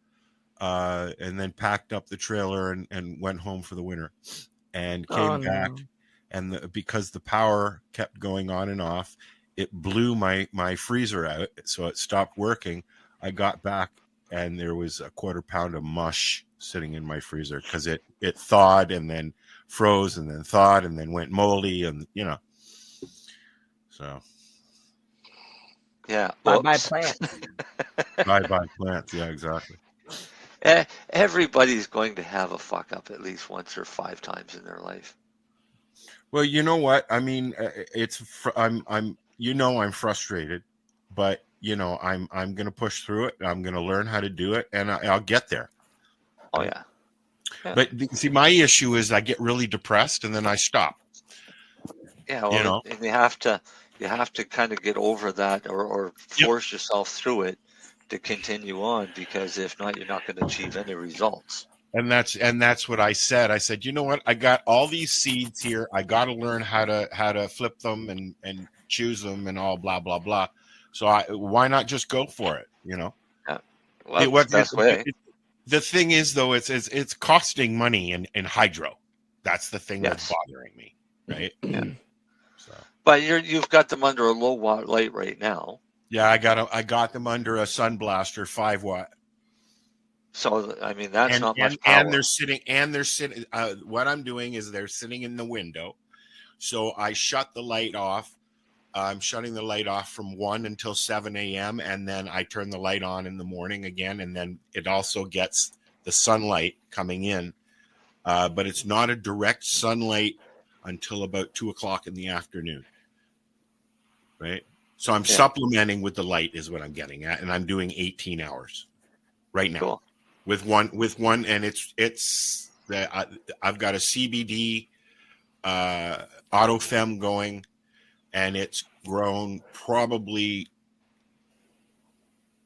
and then packed up the trailer and went home for the winter, and came back. No. And because the power kept going on and off, it blew my freezer out, so it stopped working. I got back, and there was a 1/4 pound of mush sitting in my freezer because it thawed and then froze and then thawed and then went moldy, and so yeah. Bye plants. bye plants. Yeah, exactly. Everybody's going to have a fuck up at least once or 5 times in their life. Well, you know what? I mean, I'm frustrated, but I'm going to push through it. I'm going to learn how to do it, and I'll get there. Oh yeah. But see, my issue is I get really depressed and then I stop. Yeah, well, and you have to kind of get over that or force yourself through it to continue on, because if not, you're not going to achieve any results. And that's what I said. I said, you know what? I got all these seeds here. I got to learn how to flip them and choose them and all blah blah blah. So why not just go for it? Yeah. Well, that's the best way. The thing is, though, it's costing money in hydro. That's the thing that's bothering me, right? Yeah. So. But you've got them under a low watt light right now. Yeah, I got them under a Sun Blaster 5 watt. So I mean that's not much power. And they're sitting. What I'm doing is they're sitting in the window. So I shut the light off. I'm shutting the light off from 1 until 7 a.m. and then I turn the light on in the morning again, and then it also gets the sunlight coming in, but it's not a direct sunlight until about 2 o'clock in the afternoon. Right. So I'm supplementing with the light is what I'm getting at, and I'm doing 18 hours right now. Cool. with one, and it's I've got a CBD autofem going, and it's grown probably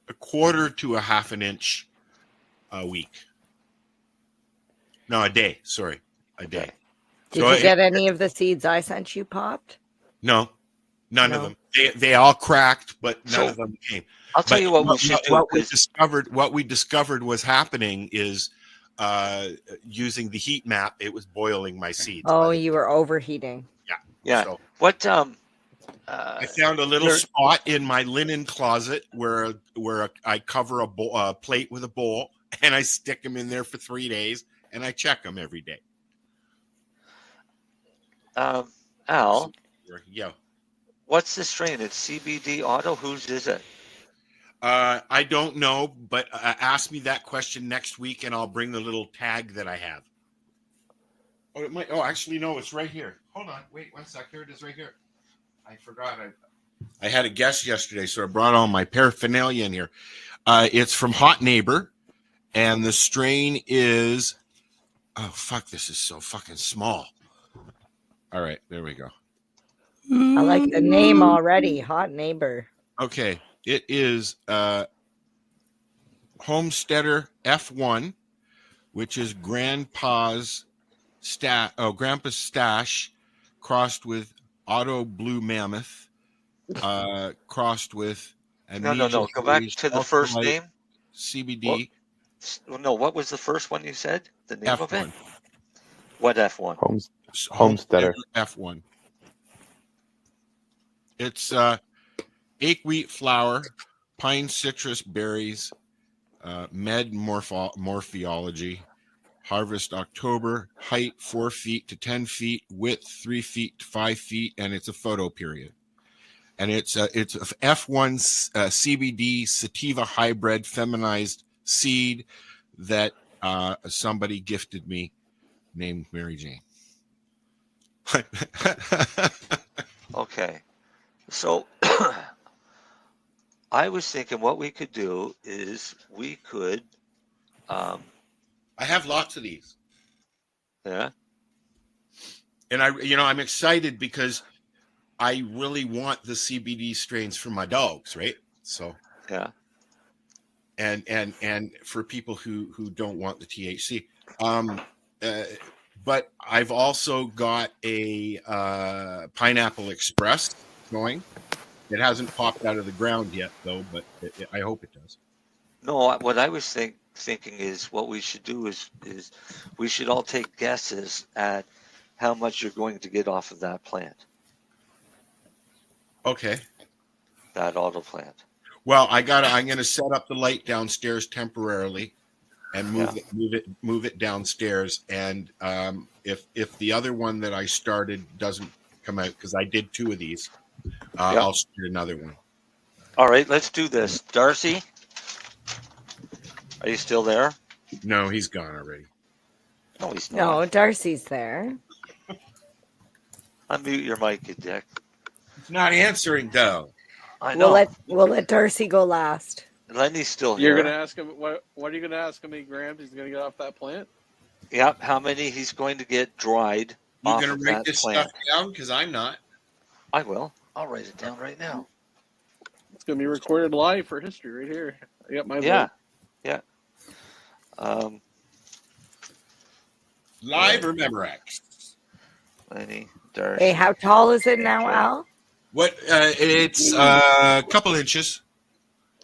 1/4 to 1/2 an inch a week. No, a day. Sorry, a day. Did you get any of the seeds I sent you popped? No, none of them. They all cracked, but none of them came. I'll tell you what we should do. What we discovered was happening is using the heat map, it was boiling my seeds. Oh, you were overheating. Yeah. So, what? I found a little spot in my linen closet where I cover a plate with a bowl, and I stick them in there for 3 days, and I check them every day. Al. Yeah. What's the strain? It's CBD Auto. Whose is it? I don't know, but ask me that question next week, and I'll bring the little tag that I have. Oh, it might. Oh, actually, no, it's right here. Hold on, wait 1 sec. Here it is, right here. I forgot. I had a guest yesterday, so I brought all my paraphernalia in here. It's from Hot Neighbor, and the strain is. Oh fuck! This is so fucking small. All right, there we go. I like the name already. Hot neighbor. Okay, it is Homesteader F1, which is Grandpa's stash, crossed with Auto Blue Mammoth, crossed with No. Go back to the first name. CBD. No, what was the first one you said? The name of it? F1. What F1? Homesteader. F1. It's ache wheat flour, pine citrus berries, med morphology, harvest October, height 4 feet to 10 feet, width 3 feet to 5 feet, and it's a photo period. And it's a F1 CBD sativa hybrid feminized seed that somebody gifted me, named Marijane. Okay. So I was thinking what we could do is we could I have lots of these. Yeah. And I'm excited because I really want the CBD strains for my dogs, right? So yeah. And for people who don't want the THC. But I've also got a Pineapple Express going. It hasn't popped out of the ground yet, though, but I hope it does. No, what I was thinking is what we should do is we should all take guesses at how much you're going to get off of that plant. Okay. That auto plant. Well, I'm going to set up the light downstairs temporarily and move it downstairs. And if the other one that I started doesn't come out, because I did 2 of these, I'll start another one. All right, let's do this. Darcy, are you still there? No, he's gone already. No, he's not. No, Darcy's there. Unmute your mic, you dick. It's not answering, though. I know. We'll let Darcy go last. Lenny's still here. You're gonna ask him what are you gonna ask him? How many grams he's gonna get off that plant? Yep. How many he's going to get dried? You off gonna of write that this plant. stuff down? Because I'm not. I will. I'll write it down right now. It's gonna be recorded live for history right here. I got my Yeah. vote. Yeah. Live or Memorex? Lenny, Darcy. Hey, how tall is it now, Al? What? It's a couple inches.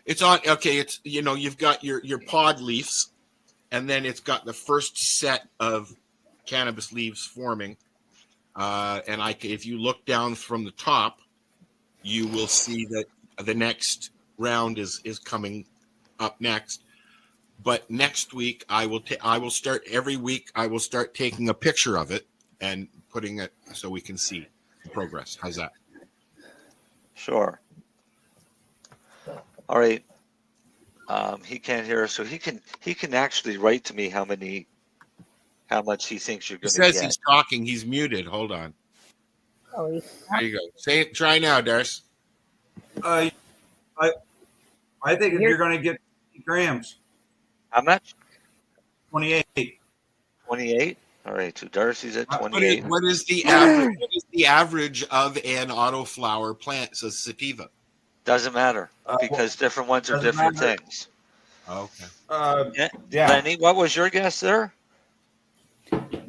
It's on. Okay, it's you've got your pod leaves, and then it's got the first set of cannabis leaves forming. And if you look down from the top, you will see that the next round is coming up next. But next week, I will start every week. I will start taking a picture of it and putting it so we can see the progress. How's that? Sure. All right. He can't hear us, so he can actually write to me how much he thinks you're going to get. He says he's talking. He's muted. Hold on. Oh, there you go. Say it. Try now, Darcy. I think if you're going to get 50 grams. How much? 28. 28. All right. So Darcy's at 28. What is the average? What is the average of an autoflower plant? So sativa. Doesn't matter because different ones are different things. Okay. Yeah. Lenny, what was your guess there?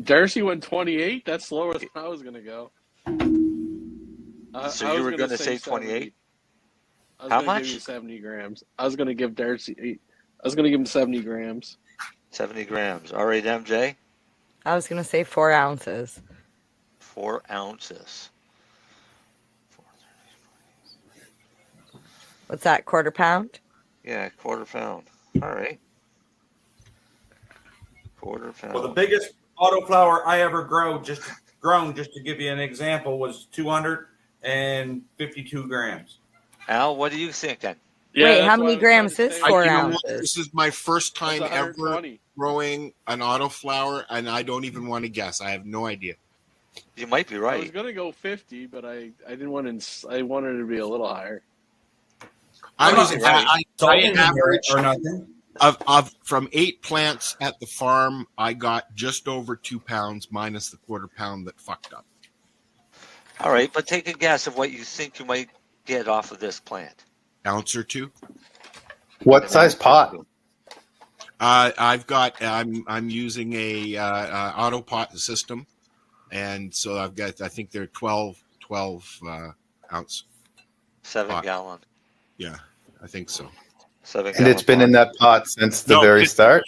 Darcy went 28. That's lower than I was gonna go. So you were going to say 28? How much? Give you 70 grams. I was going to give Darcy. I was going to give him 70 grams. 70 grams. All right, MJ. I was going to say 4 ounces. 4 ounces. What's that, quarter pound? Yeah, quarter pound. All right. Quarter pound. Well, the biggest autoflower I ever grown, just to give you an example, was 252 grams. Al, what are you thinking? Yeah, wait, how many grams is 4 ounces? This is my first time ever growing an autoflower, and I don't even want to guess. I have no idea. You might be right. I was going to go 50, but I didn't want to. I wanted it to be a little higher. I average of from 8 plants at the farm, I got just over 2 pounds minus the quarter pound that fucked up. All right, but take a guess of what you think you might get off of this plant. Ounce or two. What size pot? I'm using a auto pot system, and so I've got, I think they're 12 ounce. 7 gallon. Yeah, I think so. 7 And it's been in that pot since the very start?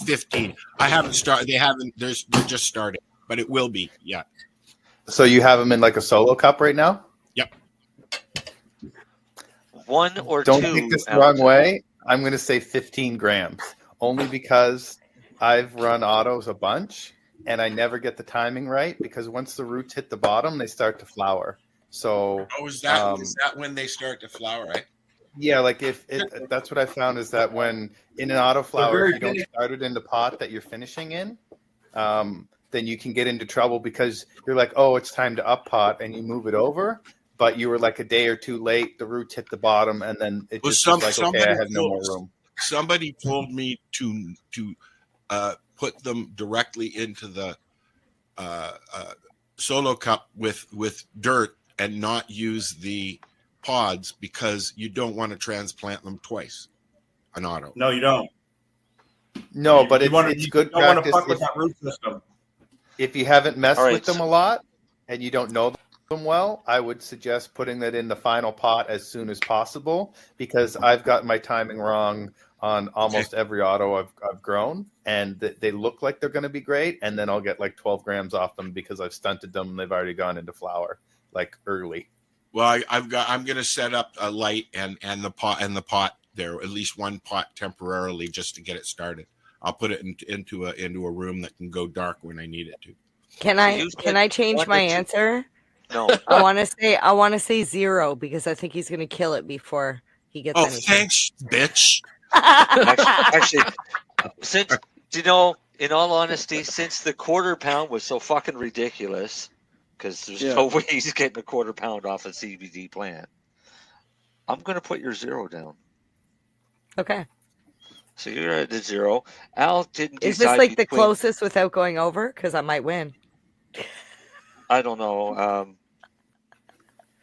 15. I haven't started. They haven't. They're just starting, but it will be. Yeah. So you have them in like a solo cup right now? Yep. 1 or Don't 2 take this the ounces. wrong way. I'm going to say 15 grams, only because I've run autos a bunch, and I never get the timing right, because once the roots hit the bottom, they start to flower. So, Is that when they start to flower, right? Yeah, like that's what I found is that when in an auto flower, if you don't start it in the pot that you're finishing in, then you can get into trouble because you're like, oh, it's time to up pot, and you move it over, but you were like a day or two late, the roots hit the bottom, and then it just was like, okay, I have no more room. Somebody told me to put them directly into the solo cup with dirt and not use the pods because you don't want to transplant them twice. An auto. No, you don't. No, but it's good don't want practice to fuck with that root system. if you haven't messed All right, with them a lot and you don't know them well. I would suggest putting that in the final pot as soon as possible, because I've got my timing wrong on almost every auto I've grown, and they look like they're going to be great, and then I'll get like 12 grams off them because I've stunted them and they've already gone into flower like early. Well, I'm going to set up a light and the pot there, at least one pot temporarily, just to get it started. I'll put it into a room that can go dark when I need it to. Can I change my answer? No. I want to say 0 because I think he's going to kill it before he gets anything. Thanks, bitch. Actually, since in all honesty, since the quarter pound was so fucking ridiculous, because there's no way he's getting a quarter pound off a CBD plant, I'm gonna put your 0 down. Okay. So you're at the 0. Al didn't. Is this like the closest without going over? Because I might win. I don't know.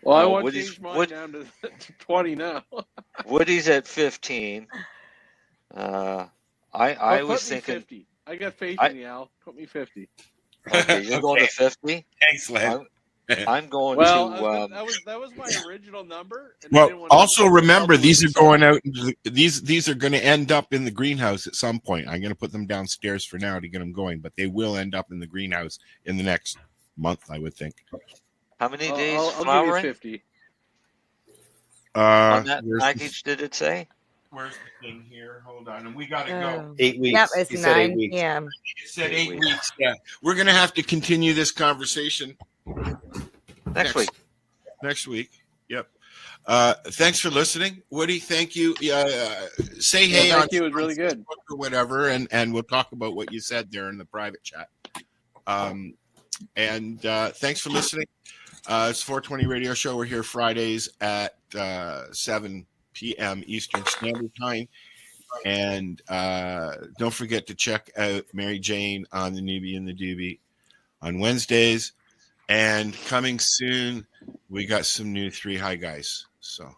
Well, I want to change mine down to 20 now. Woody's at 15. I was thinking 50. I got faith in you, Al. Put me 50. Okay, you're going to 50. Thanks, Len. I'm going to. That was my original number. And well, also remember these are going out. These are going to end up in the greenhouse at some point. I'm going to put them downstairs for now to get them going, but they will end up in the greenhouse in the next month, I would think. How many days I'll flowering? give you 50. On that package, did it say? Where's the thing here? Hold on, and we got to go. 8 weeks. Yep, it's He said 8 9 weeks. p.m. It said 8 weeks. Yeah, we're going to have to continue this conversation Next week. Next week. Yep. Thanks for listening, Woody. Thank you. Say hey. Thank you. It was really good. Or whatever, and we'll talk about what you said there in the private chat. And thanks for listening. It's 420 Radio Show. We're here Fridays at 7 p.m. Eastern Standard Time. And don't forget to check out Mary Jane on the Newbie and the Doobie on Wednesdays. And coming soon, we got some new 3 High Guys. So,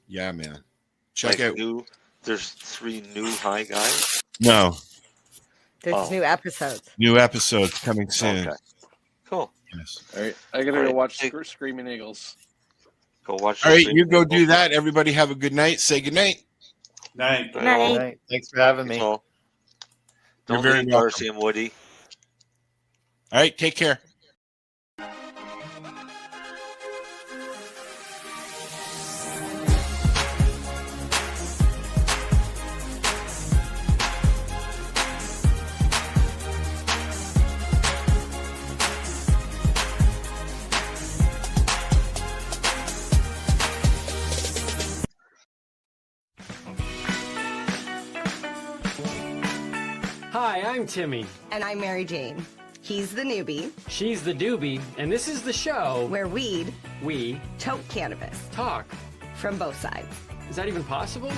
yeah, man. Check out. There's 3 new High Guys? No. There's new episodes. New episodes coming soon. Okay. Cool. Yes. All right. I got to go watch Screaming Eagles. Go watch. All right, you go do that. Everybody have a good night. Say good night. Night. Good night. Good night. Thanks for having me. You're You're very very Darcy and Woody. All right, take care. Hi, I'm Timmy. And I'm Mary Jane. He's the newbie. She's the doobie, and this is the show where we tote cannabis. Talk. From both sides. Is that even possible?